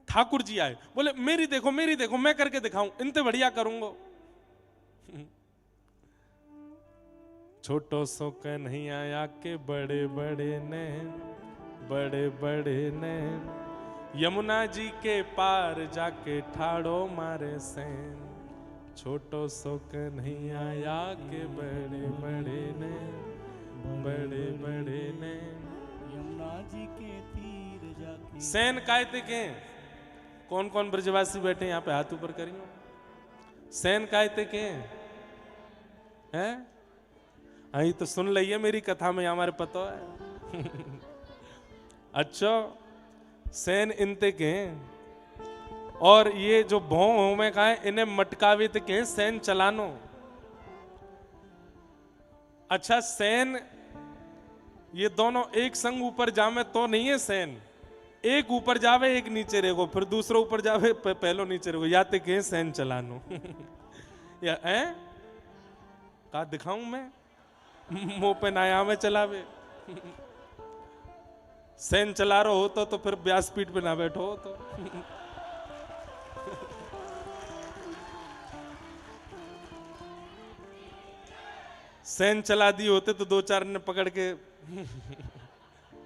ठाकुर जी आए, बोले मेरी देखो मैं करके दिखाऊं, इनते बढ़िया करूंगा। छोटो सो कन्हैया के बड़े बड़े नैन, यमुना जी के पार जाके ठाड़ो मारे सैन। छोटो सो कन्हैया के बड़े नैन, यमुना जी के तीर जाके। सैन कायते के कौन कौन ब्रजवासी बैठे यहाँ पे हाथ ऊपर करियो। सैन कायते के हैं, आई तो सुन लिया मेरी कथा में, हमारे पता है। अच्छा, सैन इनते के हैं, और ये जो भों में कहा है, इन्हें मटकावे ते के सैन चलानो। अच्छा, सैन ये दोनों एक संग ऊपर जावे तो नहीं है सैन, एक ऊपर जावे एक नीचे रहेगो, फिर दूसरा ऊपर जावे पहलो नीचे रहेगो, या ते के सैन चलानो। या का दिखाऊं मैं, मुंह पे नाया में चलावे। सैन चला रहा हो तो फिर व्यासपीठ पे ना बैठो तो। सैन चला दी होते तो दो चार ने पकड़ के,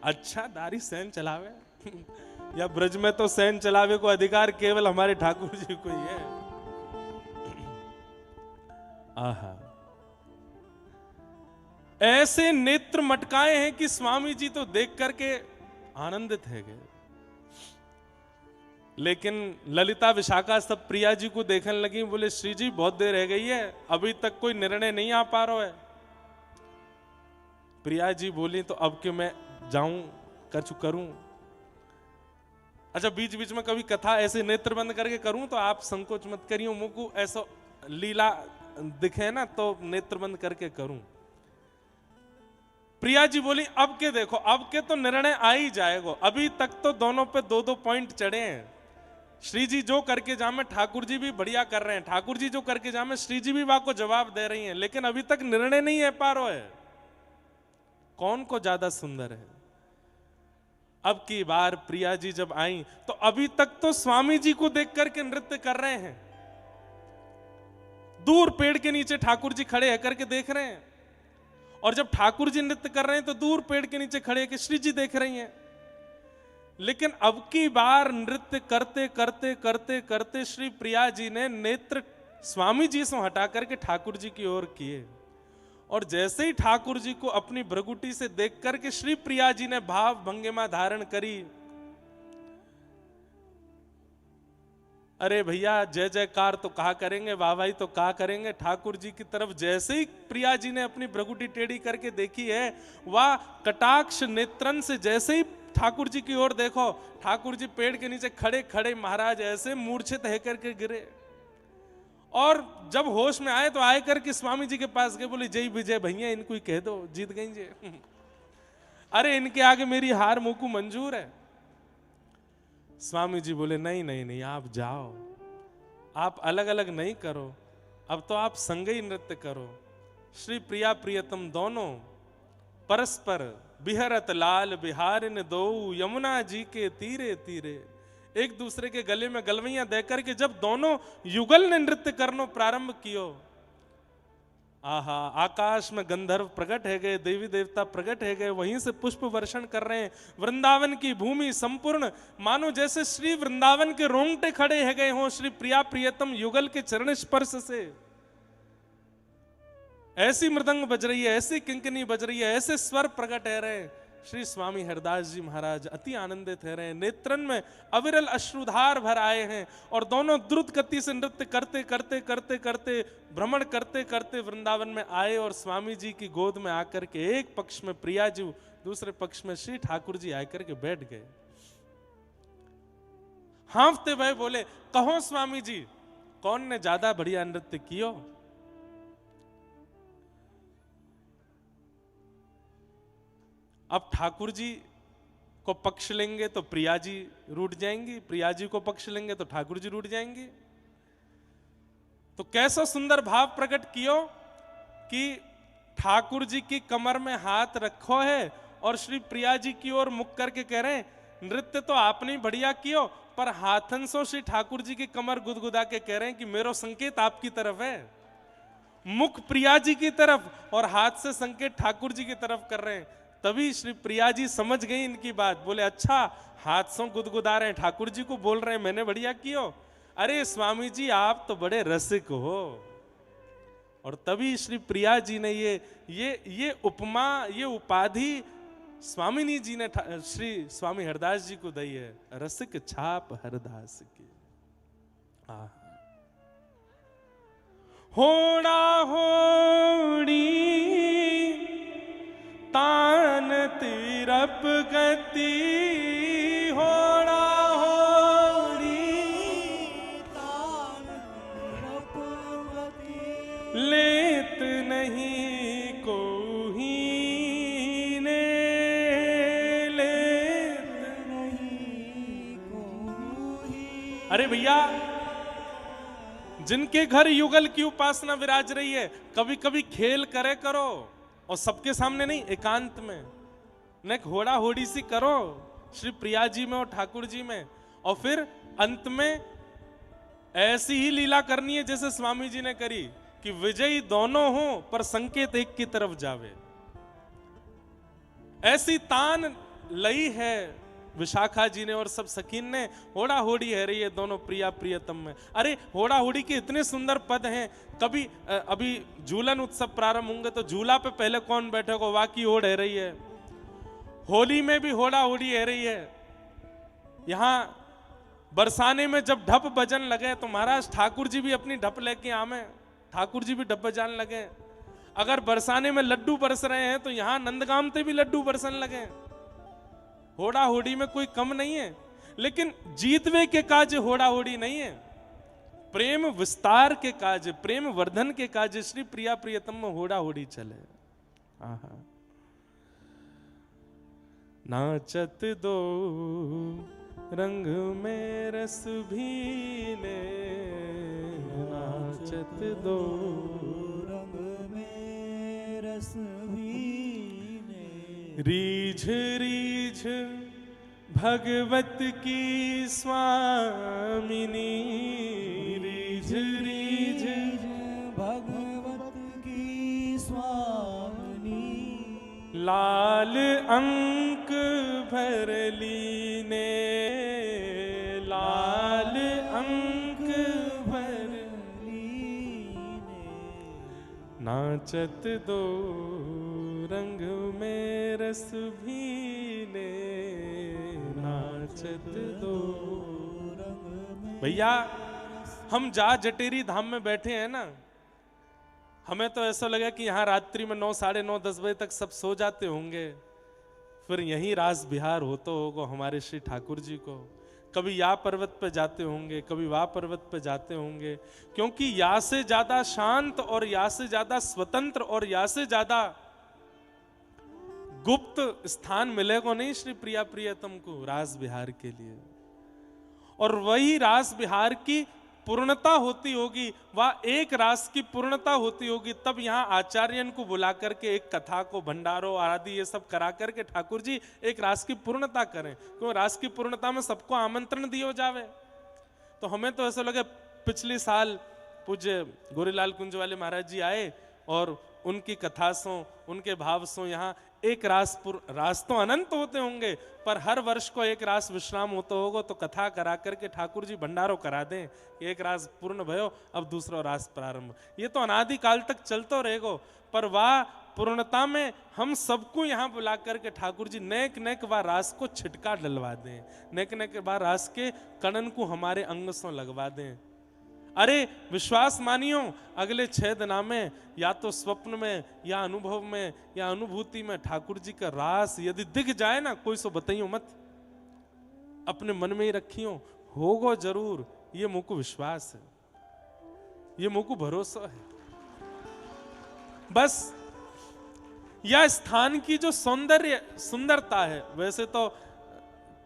अच्छा दारी सैन चलावे। या ब्रज में तो सैन चलावे को अधिकार केवल हमारे ठाकुर जी को ही है। आहा, ऐसे नेत्र मटकाए हैं कि स्वामी जी तो देख करके आनंदित है गए। लेकिन ललिता विशाखा सब प्रिया जी को देखने लगी, बोले श्री जी बहुत देर रह गई है, अभी तक कोई निर्णय नहीं आ पा रहा है। प्रिया जी बोली, तो अब कि मैं जाऊं कछु करूं। अच्छा, बीच बीच में कभी कथा ऐसे नेत्र बंद करके करूं तो आप संकोच मत करियो, मुझको ऐसा लीला दिखे ना तो नेत्र बंद करके करूं। प्रिया जी बोली, अब के देखो, अब के तो निर्णय आ ही जाएगा, अभी तक तो दोनों पे दो दो पॉइंट चढ़े हैं। श्री जी जो करके जामे ठाकुर जी भी बढ़िया कर रहे हैं, ठाकुर जी जो करके जामे श्री जी भी वहां को जवाब दे रही हैं, लेकिन अभी तक निर्णय नहीं है पा रहा है कौन को ज्यादा सुंदर है। अब की बार प्रिया जी जब आई तो अभी तक तो स्वामी जी को देख करके नृत्य कर रहे हैं, दूर पेड़ के नीचे ठाकुर जी खड़े है करके देख रहे हैं, और जब ठाकुर जी नृत्य कर रहे हैं तो दूर पेड़ के नीचे खड़े के श्री जी देख रही हैं। लेकिन अब की बार नृत्य करते करते करते करते श्री प्रिया जी ने नेत्र स्वामी जी से हटा करके ठाकुर जी की ओर किए, और जैसे ही ठाकुर जी को अपनी भ्रगुटी से देख करके श्री प्रिया जी ने भाव भंगिमा धारण करी। अरे भैया जय जयकार तो कहा करेंगे, वाह वाही तो कहा करेंगे। ठाकुर जी की तरफ जैसे ही प्रिया जी ने अपनी भ्रगुटी टेढ़ी करके देखी है, वह कटाक्ष नेत्रन से जैसे ही ठाकुर जी की ओर देखो, ठाकुर जी पेड़ के नीचे खड़े खड़े महाराज ऐसे मूर्छित है करके गिरे, और जब होश में आए तो आए करके स्वामी जी के पास गए, बोले जय विजय भैया, इनको ही कह दो जीत गई जी। अरे इनके आगे मेरी हार मुकु मंजूर है। स्वामी जी बोले नहीं नहीं नहीं, आप जाओ, आप अलग अलग नहीं करो, अब तो आप संगई नृत्य करो। श्री प्रिया प्रियतम दोनों परस्पर बिहरत लाल बिहारिन दो, यमुना जी के तीरे तीरे, एक दूसरे के गले में गलवैयां देकर के जब दोनों युगल ने नृत्य करनो प्रारंभ कियो, आहा, आकाश में गंधर्व प्रकट है गए, देवी देवता प्रकट है गए, वहीं से पुष्प वर्षण कर रहे हैं। वृंदावन की भूमि संपूर्ण मानो जैसे श्री वृंदावन के रोंगटे खड़े है गए हों श्री प्रिया प्रियतम युगल के चरण स्पर्श से। ऐसी मृदंग बज रही है, ऐसी किंकनी बज रही है, ऐसे स्वर प्रकट है रहे। श्री स्वामी हरदास जी महाराज अति आनंदित है रहे, नेत्रन में अविरल अश्रुधार भर आए हैं, और दोनों द्रुत गति से नृत्य करते करते करते करते भ्रमण करते करते वृंदावन में आए, और स्वामी जी की गोद में आकर के एक पक्ष में प्रिया जी, दूसरे पक्ष में श्री ठाकुर जी आकर के बैठ गए। हाँफते भय बोले, कहो स्वामी जी, कौन ने ज्यादा बढ़िया नृत्य कियो? अब ठाकुर जी को पक्ष लेंगे तो प्रिया जी रूठ जाएंगी, प्रिया जी को पक्ष लेंगे तो ठाकुर जी रूठ जाएंगे। तो कैसा सुंदर भाव प्रकट कियो कि ठाकुर जी की कमर में हाथ रखो है, और श्री प्रिया जी की ओर मुख करके कह रहे हैं, नृत्य तो आपने ही बढ़िया कियो, पर हाथन सो श्री ठाकुर जी की कमर गुदगुदा के कह रहे हैं कि मेरो संकेत आपकी तरफ है। मुख प्रिया जी की तरफ और हाथ से संकेत ठाकुर जी की तरफ कर रहे हैं। तभी श्री प्रिया जी समझ गई इनकी बात, बोले अच्छा, हाथ से गुदगुदा रहे हैं, ठाकुर जी को बोल रहे हैं मैंने बढ़िया कियो। अरे स्वामी जी आप तो बड़े रसिक हो। और तभी श्री प्रिया जी ने ये उपमा, ये उपाधि स्वामिनी जी ने श्री स्वामी हरदास जी को दी है, रसिक छाप हरदास की। होड़ा होड़ी तान तिरप गति, होड़ा होड़ी तान तिरप गति, लेत नहीं कोही ने, लेत नहीं कोई। अरे भैया, जिनके घर युगल की उपासना विराज रही है, कभी कभी खेल करे करो, और सबके सामने नहीं, एकांत में न घोड़ा होड़ी सी करो श्री प्रिया जी में और ठाकुर जी में, और फिर अंत में ऐसी ही लीला करनी है जैसे स्वामी जी ने करी कि विजयी दोनों हो पर संकेत एक की तरफ जावे। ऐसी तान लई है विशाखा जी ने और सब सखीन ने, होड़ा होड़ी है रही है दोनों प्रिया प्रियतम में। अरे होड़ा होड़ी के इतने सुंदर पद हैं। कभी अभी झूलन उत्सव प्रारंभ होंगे तो झूला पे पहले कौन बैठेगा, वाकी होड़ है रही है। होली में भी होड़ा होड़ी है रही है। यहां बरसाने में जब ढप बजन लगे तो महाराज ठाकुर जी भी अपनी ढप लेके आमे, ठाकुर जी भी ढप बजाने लगे। अगर बरसाने में लड्डू बरस रहे हैं तो यहां नंदगाम से भी लड्डू बरसन लगे। होड़ा होड़ी में कोई कम नहीं है, लेकिन जीतवे के काज होड़ा होड़ी नहीं है, प्रेम विस्तार के काज, प्रेम वर्धन के काज श्री प्रिया प्रियतम में होड़ा होड़ी चले। आहा, नाचत दो रंग में रस भीने, नाचत दो रंग में रस भीने, रीझ रीझ भगवत की स्वामिनी, रीझ रीझ भगवत की स्वामिनी, लाल अंक भर लीने, लाल अंक भर लीने, नाचत दो रंग में रस भीने, नाचत दो रंग। भैया हम जा जटेरी धाम में बैठे हैं ना, हमें तो ऐसा लगा कि यहाँ रात्रि में 9, साढ़े 9, 10 बजे तक सब सो जाते होंगे, फिर यहीं रास बिहार होता होगा हमारे श्री ठाकुर जी को। कभी या पर्वत पे जाते होंगे, कभी वह पर्वत पे जाते होंगे, क्योंकि या से ज्यादा शांत और या से ज्यादा स्वतंत्र और या से ज्यादा गुप्त स्थान मिलेगा नहीं श्री प्रिया प्रियतम को रास बिहार के लिए। और वही रास बिहार की पूर्णता होती होगी, वह एक रास की पूर्णता होती होगी, तब यहाँ आचार्यन को बुला करके एक कथा को भंडारो आदि ये सब करा करके ठाकुर जी एक रास की पूर्णता करें, क्यों रास की पूर्णता में सबको आमंत्रण दियो जावे। तो हमें तो ऐसा लगे, पिछले साल पूज्य गोरीलाल कुंज वाले महाराज जी आए और उनकी कथा सो, उनके भाव सो यहाँ एक रास तो अनंत होते होंगे, पर हर वर्ष को एक रास विश्राम होता होगा, तो कथा करा करके ठाकुर जी भंडारो करा दें, एक रास पूर्ण भयो अब दूसरा रास प्रारंभ। ये तो अनादि काल तक चलता रहेगा, पर वह पूर्णता में हम सबको यहाँ बुला करके ठाकुर जी नेक नेक वह रास को छिटका डलवा दें, नेक नेक वह रास के कणन को हमारे अंग से लगवा दें। अरे विश्वास मानियो, अगले 6 दिना में या तो स्वप्न में या अनुभव में या अनुभूति में ठाकुर जी का रास यदि दिख जाए ना, कोई सो बताइयो मत, अपने मन में ही रखियो, होगो जरूर। ये मुझको विश्वास है, ये मुझको भरोसा है। बस यह स्थान की जो सुंदरता है, वैसे तो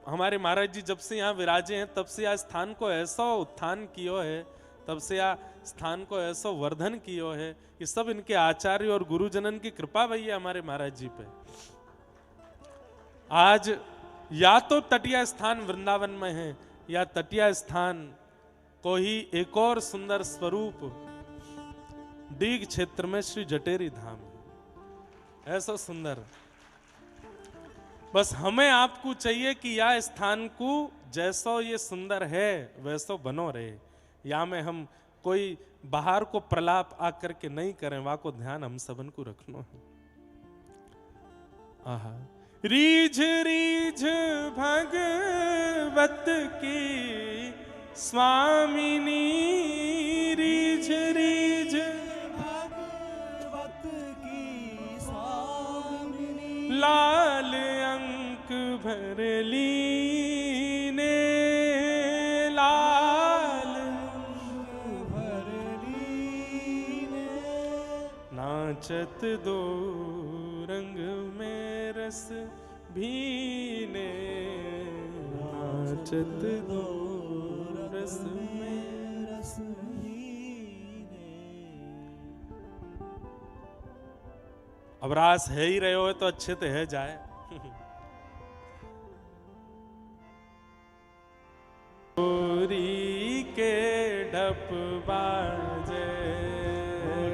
हमारे महाराज जी जब से यहाँ विराजे हैं तब से यह स्थान को ऐसा उत्थान कियो है, तब से यह स्थान को ऐसा वर्धन कियो है, ये सब इनके आचार्य और गुरुजनन की कृपा भैया हमारे महाराज जी पे। आज या तो तटीय स्थान वृंदावन में है, या तटीय स्थान को ही एक और सुंदर स्वरूप डीग क्षेत्र में श्री जटेरी धाम, ऐसा सुंदर। बस हमें आपको चाहिए कि यह स्थान को जैसा ये सुंदर है वैसा बनो रहे, या में हम कोई बाहर को प्रलाप आकर के नहीं करें, वहां को ध्यान हम सबन को रखना है। आहा रीझ रीझ भगवत की स्वामिनी, रीझ रीझ भगवत की स्वामिनी, लाल अंक भर लीने, लाल भर लीने, नाचत दो रंग में रस भीने, नाचत दो रस में रस भीने। अब रास है ही रहे हो तो अच्छे तो है जाए। गोरी के ढप बाजे,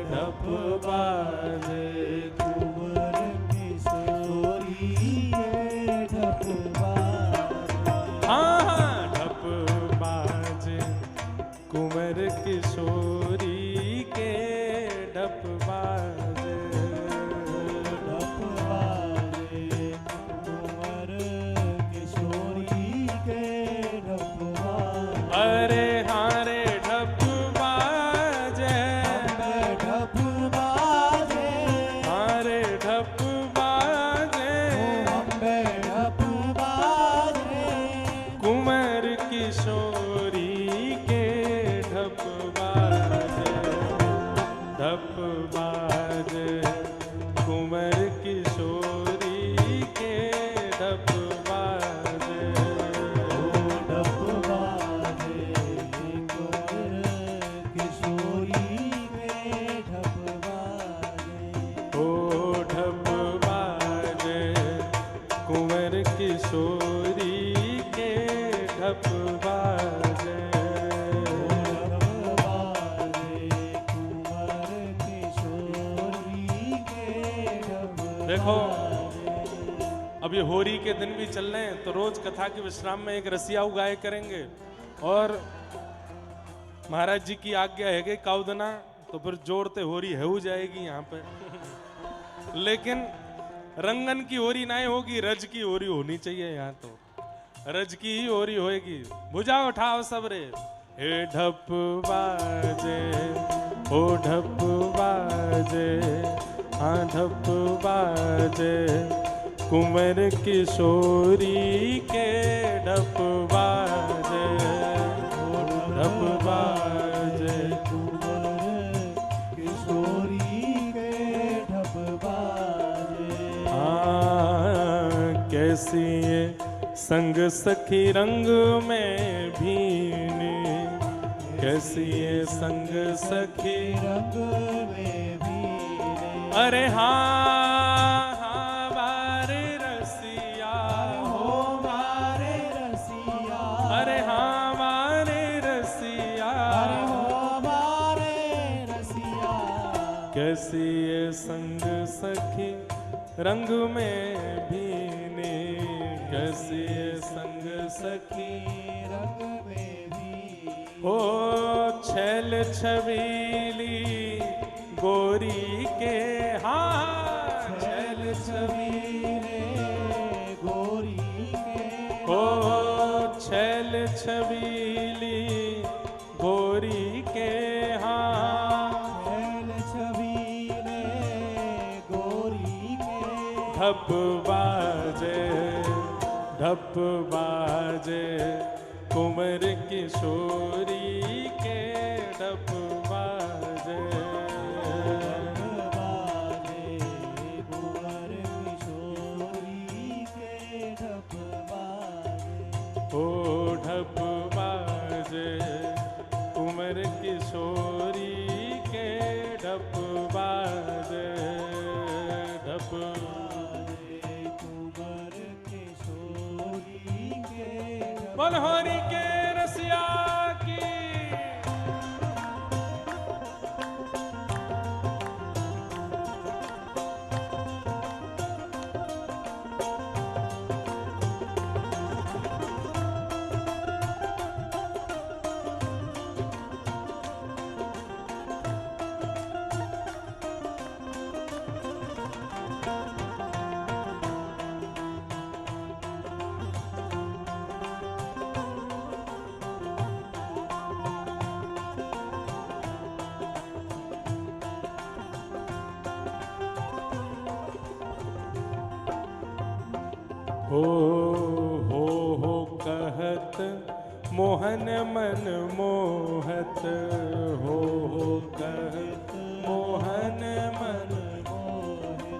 ढप बाजे, कुंवर किशोरी के ढप बाजे, हाँ हाँ ढप बाजे, कुंवर किशोरी के ढप बाजे, ढप बाजे, कुंवर किशोरी के ढप बाजे। अरे हाँ रे ढप बाजे, ढप बाजे, हाँ रे ढप बाजे, अम्बे ढप बाजे, कुंवर किशोरी के ढप बाजे, ढप बाजे, कुंवर किशोरी के ढप बाजे, ढप बाजे, कुंवर किशोरी के ढप बाजे। ओ ढप बाजे, कुंवर किशोरी के ढप बाजे। देखो अब ये होरी के दिन भी चल रहे हैं, तो रोज कथा के विश्राम में एक रसिया उगाए करेंगे। और महाराज जी की आज्ञा है कि काउदना तो फिर जोड़ते होरी है हो जाएगी यहाँ पे। लेकिन रंगन की होरी नहीं होगी, रज की होरी होनी चाहिए यहाँ तो, रज की ही होरी होएगी। भुजा उठाओ सब रे। हे ढप बाजे, ओ ढप बाजे, हाँ ढप बाजे, कुंवर किशोरी के ढप बाजे, ढप बाजे, कुंवर किशोरी के ढप बाजे। हाँ कैसी ये संग सखी रंग में भीनी, कैसी ये संग सखी रंग में भी अरे हाँ हाँ बारे रसिया, हो मारे रसिया, अरे हाँ मारे रसिया, अरे हो मारे रसिया। कैसी ये संग सखी रंग में भीनी, कैसी ये संग सखी रंग में भी हो छैल छबीली गोरी के, हाँ छैल छबीले गोरी के हो छैल छबीली गोरी के, हाँ छैल छबीले गोरी के ढप बाजे, ढप बाजे, कुंवर किशोरी के ढप बाजे। बाजे कुंवर किशोरी के ढप बाजे। ओ ढप बाजे, कुंवर किशोरी के ढप बाजे, ढप बाजे कुंवर किशोरी के ढप मनोहरी के रसिया की। हो कहत मोहन मन मोहत, हो कहत मोहन मन,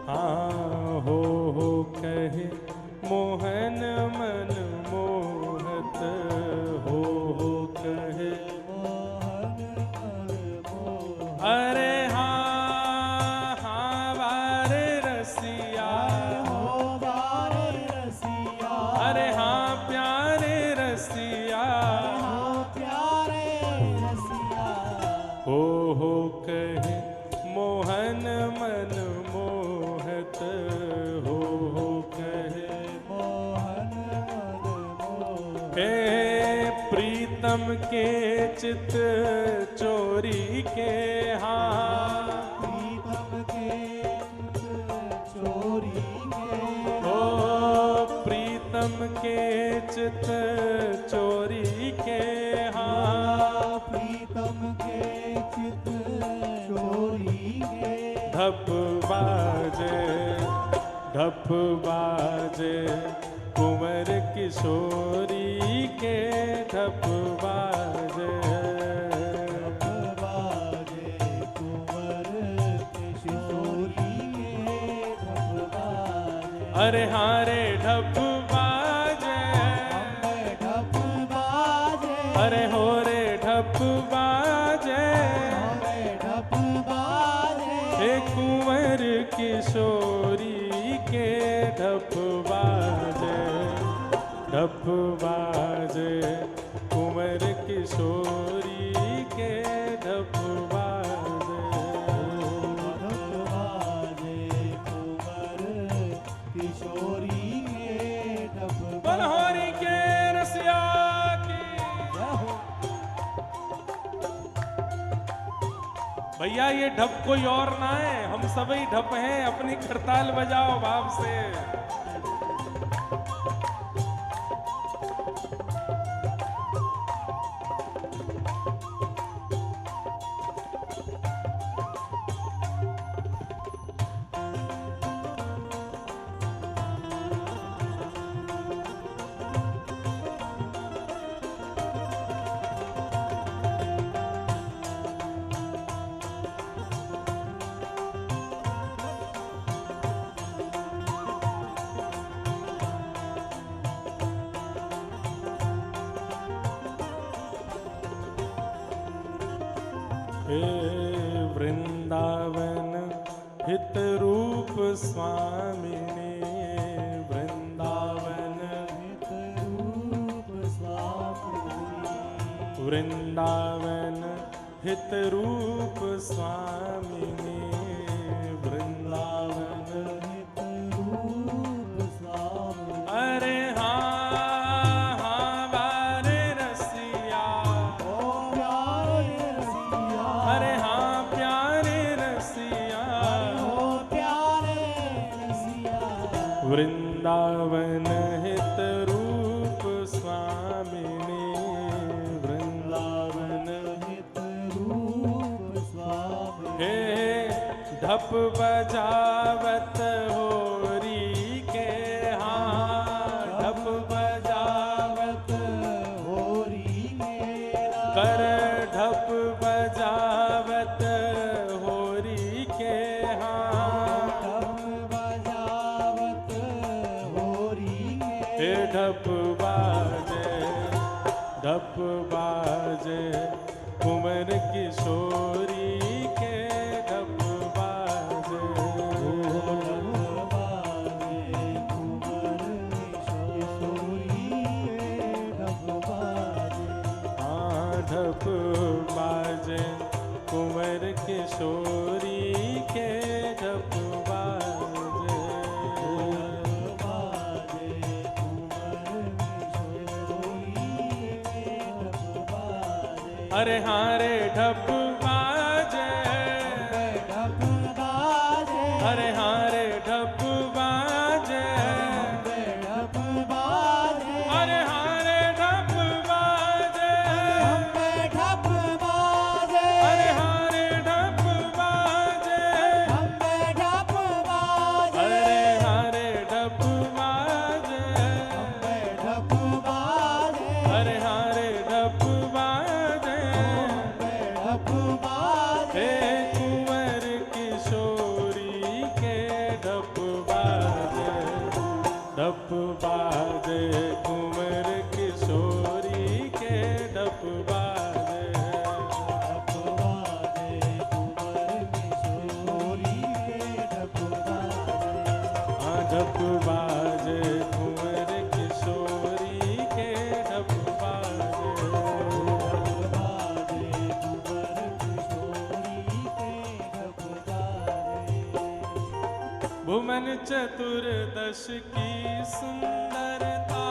हाँ हो कहे मोहन मन मोहत, हो कहे अरे हाँ हाँ बारे रसिया, हो बारे रसिया, अरे हाँ प्यारे रसिया, हाँ प्यारे रसिया। हो कहे मोहन मन मोहत, हो कहे मोहन मन मोह हे प्रीतम के चित चोरी के, हाँ प्रीतम के चोरी के हो प्रीतम के चित चोरी के, हाँ प्रीतम के चित चोरी के ढप बाजे, ढप बाजे, कुंवर किशोरी के ढप बाजे। बाजे कुंवर किशोरी के ढप बाजे। अरे हाँ रे ढप बाजे, अम्बे ढप बाजे, अरे हो रे ढप बाजे, अम्बे ढप बाजे। हे कुंवर किशोरी के ढप बाजे, ढप बाजे, कुंवर किशोरी के ढप बाजे। ढप बाजे कुंवर किशोरी के ढप मनोहरी के रसिया की। जय हो। भैया ये ढप कोई और ना है, हम सभी ढप हैं, अपनी करताल बजाओ भाव से। हे वृंदावन हित रूप स्वामिने, वृंदावन हित रूप स्वामिने, वृंदावन हित रूप स्वामिने, वृंदावन हित रूप स्वामिने। अरे हाँ हाँ बारे रसिया, ओ प्यारे रसिया, अरे हाँ प्यारे रसिया, ओ प्यारे रसिया। वृंदावन हित रूप स्वामिने, वृंदावन हित रूप स्वामिने। हे ढप बजावत होरी के, हाँ ढप बजावत होरी मेरा, कर ढप बजावत होरी के, हाँ ढप बजावत होरी हे मेरा। ढप बाजे कुंवर किशोरी के, ढप बाजे हाँ ढप बाजे कुंवर किशोरी के, ढप बाजे अरे हाँ रे ढप बाजे, अरे हाँ रे ढप बाजे, अरे हाँ रे ढप बाजे, अरे हाँ रे ढप बाजे, अरे हाँ रे ढप बाजे, अरे हाँ रे ढप बाजे, हे कुंवर किशोरी के ढप बाजे, ढप बाजे कुंवर किशोरी के ढप बाजे, हाँ ढप बाजे कुंवर किशोरी के ढप बाजे, भुवन चतुर्दश की सुंदरता,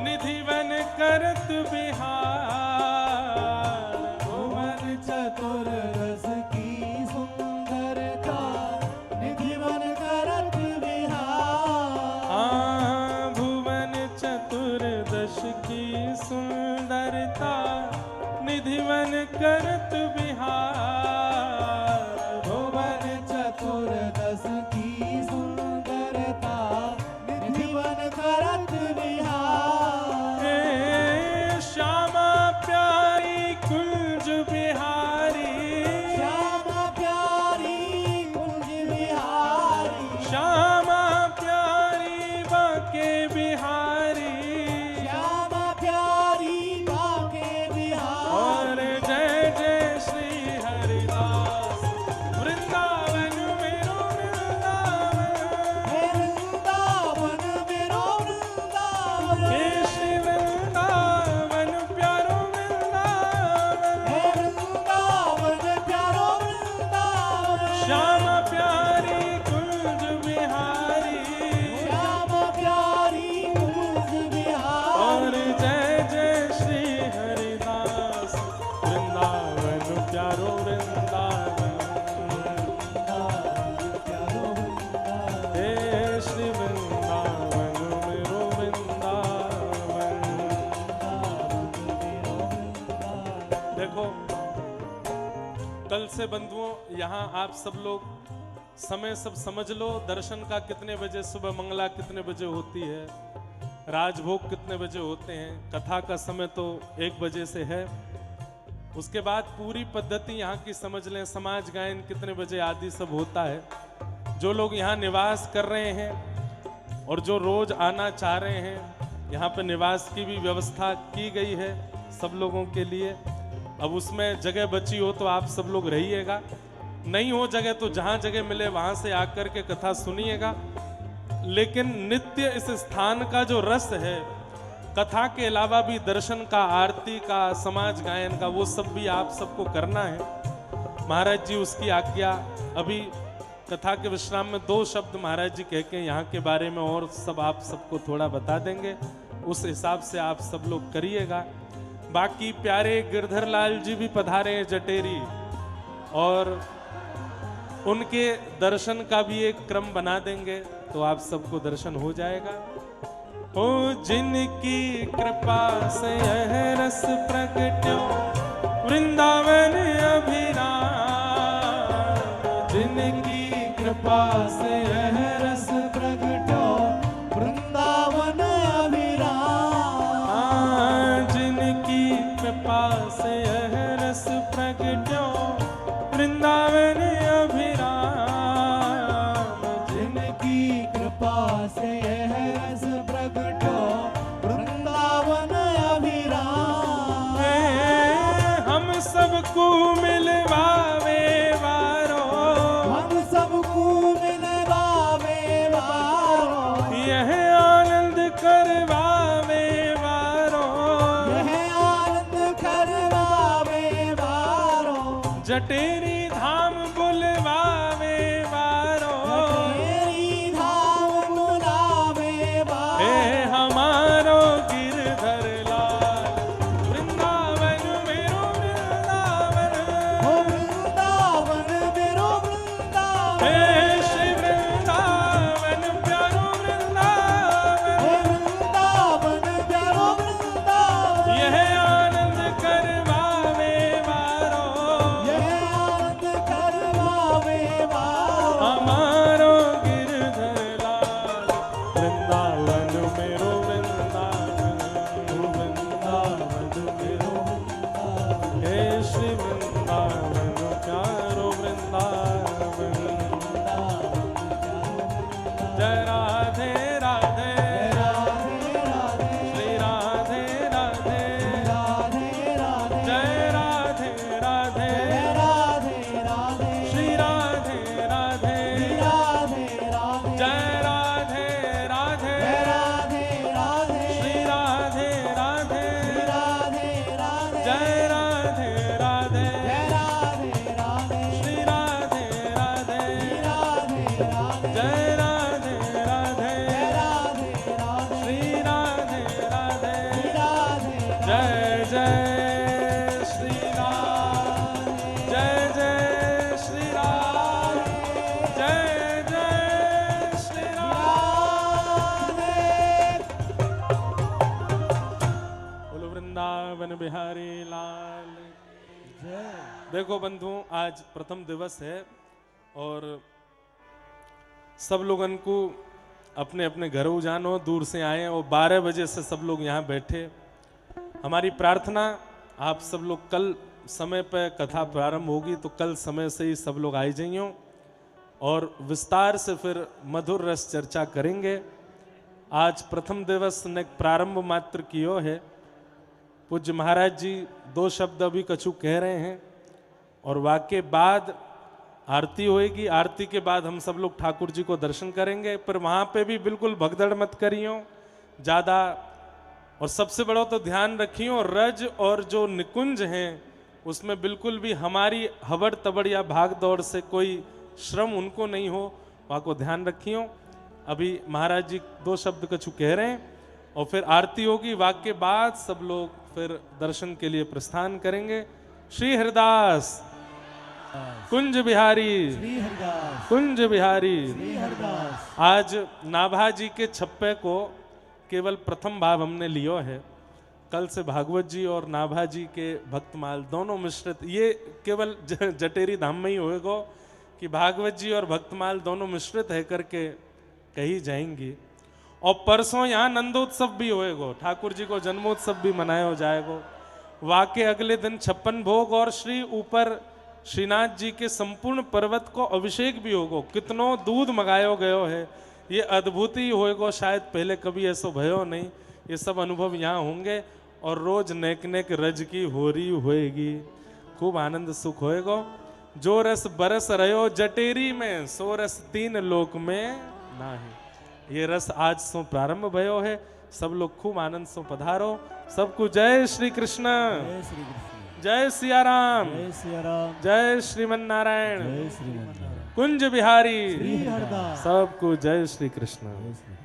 निधिवन करत बिहार, भुवन चतुर्दश की सुंदरता, निधिवन करत बिहार। हाँ भुवन चतुर्दश की सुंदरता, निधिवन करत बिहार, भुवन चतुर्दश की सुंदरता, निधिवन करत बिहार। हे श्यामा प्यारे से बंधुओं, यहाँ आप सब लोग समय सब समझ लो। दर्शन का कितने बजे, सुबह मंगला कितने बजे होती है, राजभोग कितने बजे होते हैं, कथा का समय तो 1 बजे से है। उसके बाद पूरी पद्धति यहाँ की समझ लें, समाज गायन कितने बजे आदि सब होता है। जो लोग यहाँ निवास कर रहे हैं और जो रोज आना चाह रहे हैं, यहाँ पे निवास की भी व्यवस्था की गई है सब लोगों के लिए। अब उसमें जगह बची हो तो आप सब लोग रहिएगा, नहीं हो जगह तो जहाँ जगह मिले वहाँ से आकर के कथा सुनिएगा। लेकिन नित्य इस स्थान का जो रस है, कथा के अलावा भी दर्शन का, आरती का, समाज गायन का, वो सब भी आप सबको करना है। महाराज जी उसकी आज्ञा। अभी कथा के विश्राम में 2 शब्द महाराज जी कह के यहाँ के बारे में और सब आप सबको थोड़ा बता देंगे, उस हिसाब से आप सब लोग करिएगा। बाकी प्यारे गिरधर लाल जी भी पधारे हैं जटेरी, और उनके दर्शन का भी एक क्रम बना देंगे तो आप सबको दर्शन हो जाएगा। ओ जिनकी कृपा से यह रस प्रगट्यो वृंदावन अभिराम, जिनकी कृपा से यह रस प्रगट्यो वृंदावन अभिराम, जिनकी कृपा से यह रस प्रगट्यो वृंदावन अभिराम, जिनकी कृपा से यह रस प्रगट्यो वृंदावन अभिराम, हम सबको मिलवावे वारो, हम सबको मिलवावे वारो, यह आनंद करवावे वारो, यह आनंद करवावे वारो, जटेरी धाम बुलवावे वारो, तेरी धाम बुलावे वारो, हे हमारो गिरधर लाल वृंदावन मेरो वृंदावन, ओ वृंदावन मेरो वृंदावन, हे श्री वृंदावन प्यारो वृंदावन, ओ वृंदावन प्यारो वृंदावन, यह आनंद करवावे वारो, यह आनंद करवावे वारो, हमारो गिरधर लाल वृंदावन मेरो वृंदावन, वृंदावन मेरो वृंदावन, हे श्री वृंदावन प्यारो वृंदावन। जय राधे राधे, श्री राधे राधे, जय राधे राधे, श्री राधे राधे, जय राधे राधे, श्री राधे राधे, जय राधे राधे, श्री राधे राधे, जय राधे राधे, श्री राधे राधे, जय जय श्री राम, जय जय श्री राम, जय जय श्री राम। बोलो वृंदावन बिहारी लाल। देखो बंधुओं, आज प्रथम दिवस है और सब लोगन को अपने अपने घरों जानो, दूर से आए और 12 बजे से सब लोग यहाँ बैठे। हमारी प्रार्थना, आप सब लोग कल समय पर कथा प्रारंभ होगी तो कल समय से ही सब लोग आई जाइयो और विस्तार से फिर मधुर रस चर्चा करेंगे। आज प्रथम दिवस ने प्रारंभ मात्र कियो है। पूज्य महाराज जी 2 शब्द अभी कछु कह रहे हैं और वाके बाद आरती होएगी। आरती के बाद हम सब लोग ठाकुर जी को दर्शन करेंगे, पर वहाँ पे भी बिल्कुल भगदड़ मत करियो ज़्यादा। और सबसे बड़ा तो ध्यान रखियो, रज और जो निकुंज हैं उसमें बिल्कुल भी हमारी हबड़ तबड़ या भाग दौड़ से कोई श्रम उनको नहीं हो, वहाँ को ध्यान रखियो। अभी महाराज जी 2 शब्द कछु कह रहे हैं और फिर आरती होगी। वाक के बाद सब लोग फिर दर्शन के लिए प्रस्थान करेंगे। श्री हरिदास कुंज बिहारी, श्री हरिदास, कुंज बिहारी। श्री हरिदास। आज नाभा जी के छप्पे को केवल प्रथम भाव हमने लियो है। कल से भागवत जी और नाभा जी के भक्तमाल दोनों मिश्रित, ये केवल जटेरी धाम में ही होएगा कि भागवत जी और भक्तमाल दोनों मिश्रित है करके कही जाएंगी। और परसों यहाँ नंदोत्सव भी होएगा, ठाकुर जी को जन्मोत्सव भी मनाया जाएगा। वाके अगले दिन 56 भोग और श्री ऊपर श्रीनाथ जी के संपूर्ण पर्वत को अभिषेक भी होगा। कितनों दूध मंगायो गयो है, ये अद्भुत ही होएगा, शायद पहले कभी ऐसा भयो नहीं। ये सब अनुभव यहाँ होंगे और रोज नेक नेक रज की होरी होएगी, खूब आनंद सुख होएगा। जो रस बरस रहो जटेरी में, सो रस 3 लोक में नाही। ये रस आज सो प्रारंभ भयो है, सब लोग खूब आनंद से पधारो। सबको जय श्री कृष्ण, जय श्री कृष्ण, जय सिया राम, जय सिया राम, जय श्रीमन नारायण, जय श्रीमन कुंज बिहारी, श्री हरदास। सबको जय श्री कृष्ण। जय श्री कृष्ण।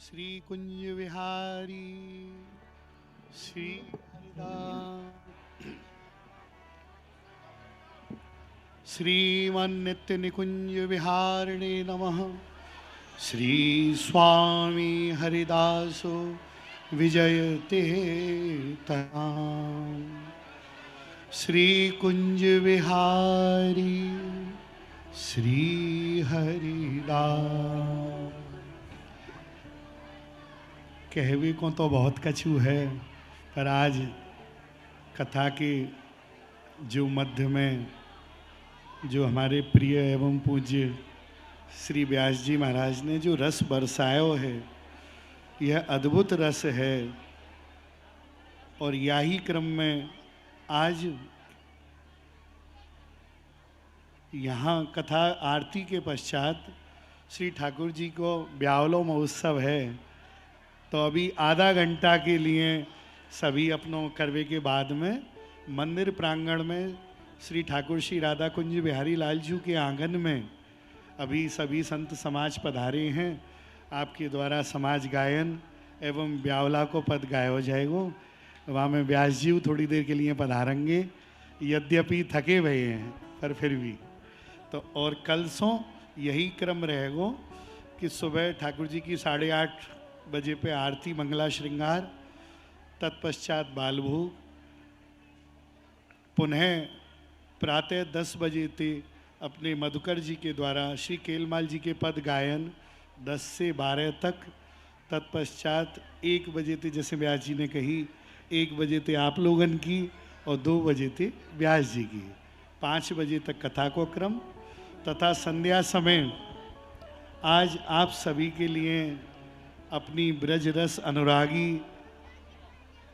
श्री कुंज विहारी श्री हरिदास श्रीमन्नित्य निकुंज विहारिणे नमः। श्री स्वामी हरिदासो विजयते ताम। श्री कुंज विहारी श्री हरिदास। कहवे को तो बहुत कछु है, पर आज कथा के जो मध्य में जो हमारे प्रिय एवं पूज्य श्री व्यास जी महाराज ने जो रस बरसायो है, यह अद्भुत रस है। और यही क्रम में आज यहाँ कथा आरती के पश्चात श्री ठाकुर जी को ब्यावलो महोत्सव है। तो अभी आधा घंटा के लिए सभी अपनों करवे के बाद में मंदिर प्रांगण में श्री ठाकुर श्री राधा कुंज बिहारी लाल जी के आंगन में अभी सभी संत समाज पधारे हैं। आपके द्वारा समाज गायन एवं ब्यावला को पद गाया जाएगा। वहाँ में व्यास जी थोड़ी देर के लिए पधारेंगे, यद्यपि थके हुए हैं पर फिर भी। तो और कल सो यही क्रम रहेगा कि सुबह ठाकुर जी की 8:30 बजे पे आरती मंगला श्रृंगार, तत्पश्चात बालभोग, पुनः प्रातः 10 बजे ते अपने मधुकर जी के द्वारा श्री केलमाल जी के पद गायन 10 से 12 तक। तत्पश्चात 1 बजे ते जैसे व्यास जी ने कही 1 बजे ते आप लोगन की और 2 बजे ते व्यास जी की। 5 बजे तक कथा को क्रम तथा संध्या समय आज आप सभी के लिए अपनी ब्रज रस अनुरागी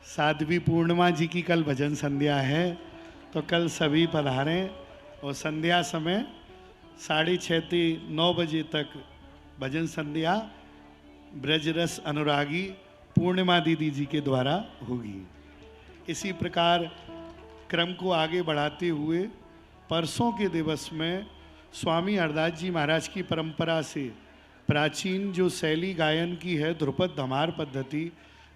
साध्वी पूर्णिमा जी की कल भजन संध्या है। तो कल सभी पधारें और संध्या समय 6:30 से 9 बजे तक भजन संध्या ब्रज रस अनुरागी पूर्णिमा दीदी जी के द्वारा होगी। इसी प्रकार क्रम को आगे बढ़ाते हुए परसों के दिवस में स्वामी हरदास जी महाराज की परंपरा से प्राचीन जो शैली गायन की है ध्रुपद धमार पद्धति,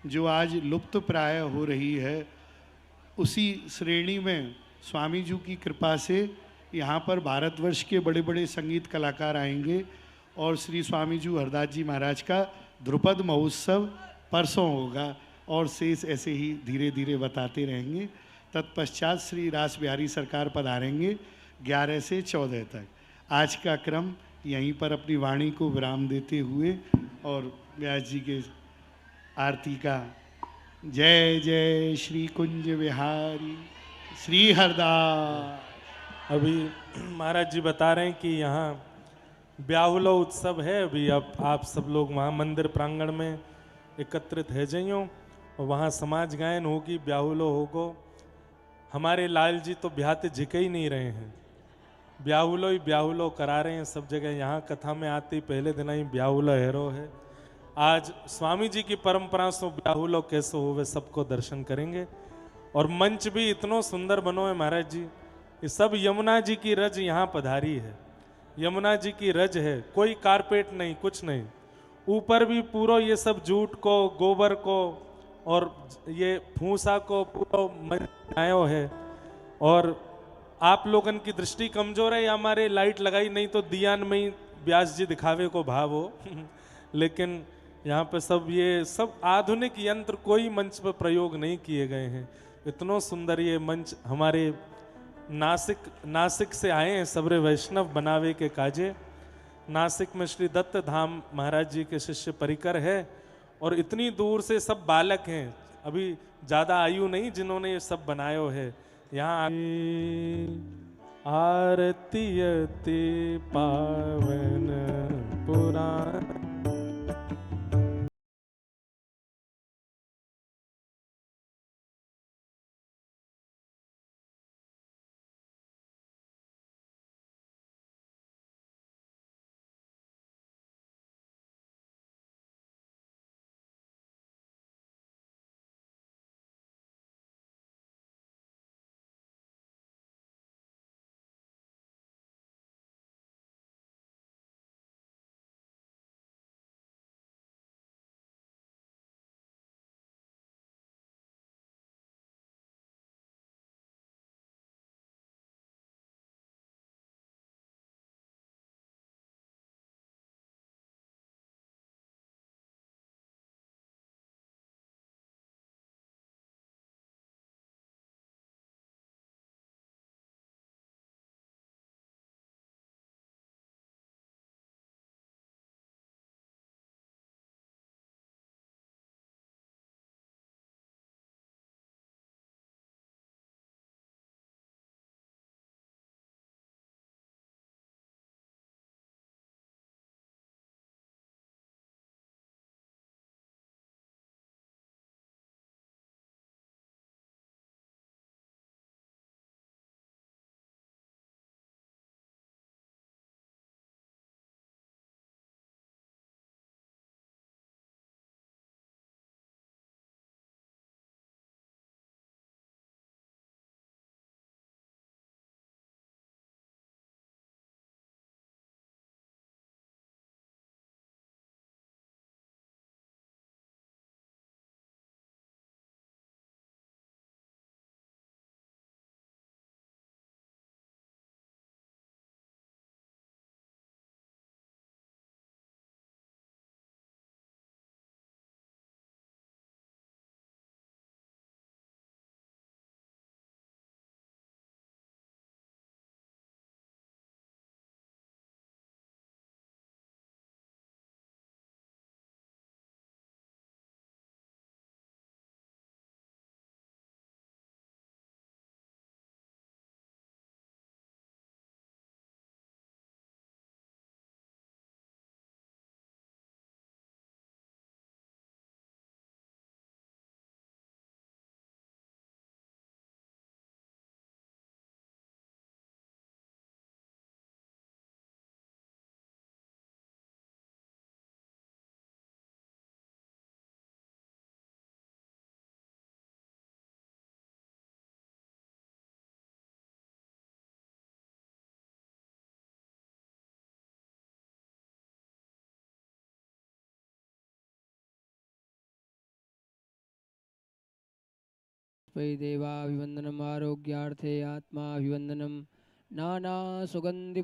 जो आज लुप्त प्राय हो रही है, उसी श्रेणी में स्वामी जी की कृपा से यहाँ पर भारतवर्ष के बड़े बड़े संगीत कलाकार आएंगे और श्री स्वामी जी हरदास जी महाराज का ध्रुपद महोत्सव परसों होगा और शेष ऐसे ही धीरे धीरे बताते रहेंगे। तत्पश्चात श्री रास बिहारी सरकार पधारेंगे 11 से 14 तक। आज का क्रम यहीं पर अपनी वाणी को विराम देते हुए और व्यास जी के आरती का जय जय श्री कुंज विहारी श्री हरदास। अभी महाराज जी बता रहे हैं कि यहाँ ब्याहुलो उत्सव है। अभी अब आप सब लोग वहाँ मंदिर प्रांगण में एकत्रित है जाइयो और वहाँ समाज गायन होगी, ब्याहुलो होगो। हमारे लाल जी तो ब्याहते झिके ही नहीं रहे हैं, ब्याहुलो ही ब्याहुलो करा रहे हैं सब जगह। यहाँ कथा में आती पहले दिन ही ब्याहुलो हेरो है। आज स्वामी जी की परंपरा से ब्याहुलो कैसे हो वे सबको दर्शन करेंगे। और मंच भी इतनो सुंदर बनो है महाराज जी, ये सब यमुना जी की रज यहाँ पधारी है। यमुना जी की रज है, कोई कारपेट नहीं, कुछ नहीं। ऊपर भी पूरा ये सब जूट को, गोबर को और ये फूसा को पूरा बनायो है। और आप लोगन की दृष्टि कमजोर है या हमारे लाइट लगाई नहीं तो दियान में ही व्यास जी दिखावे को भाव हो लेकिन यहाँ पे सब ये सब आधुनिक यंत्र कोई मंच पर प्रयोग नहीं किए गए हैं। इतना सुंदर ये मंच हमारे नासिक नासिक से आए हैं सबरे वैष्णव बनावे के काजे। नासिक में श्री दत्त धाम महाराज जी के शिष्य परिकर है और इतनी दूर से सब बालक हैं, अभी ज्यादा आयु नहीं जिन्होंने ये सब बनायो है। यहाँ आरती अति पावन पुराण। देवाभिवन्दनम् आरोग्यार्थे आत्माभिवन्दनं नाना सुगन्धि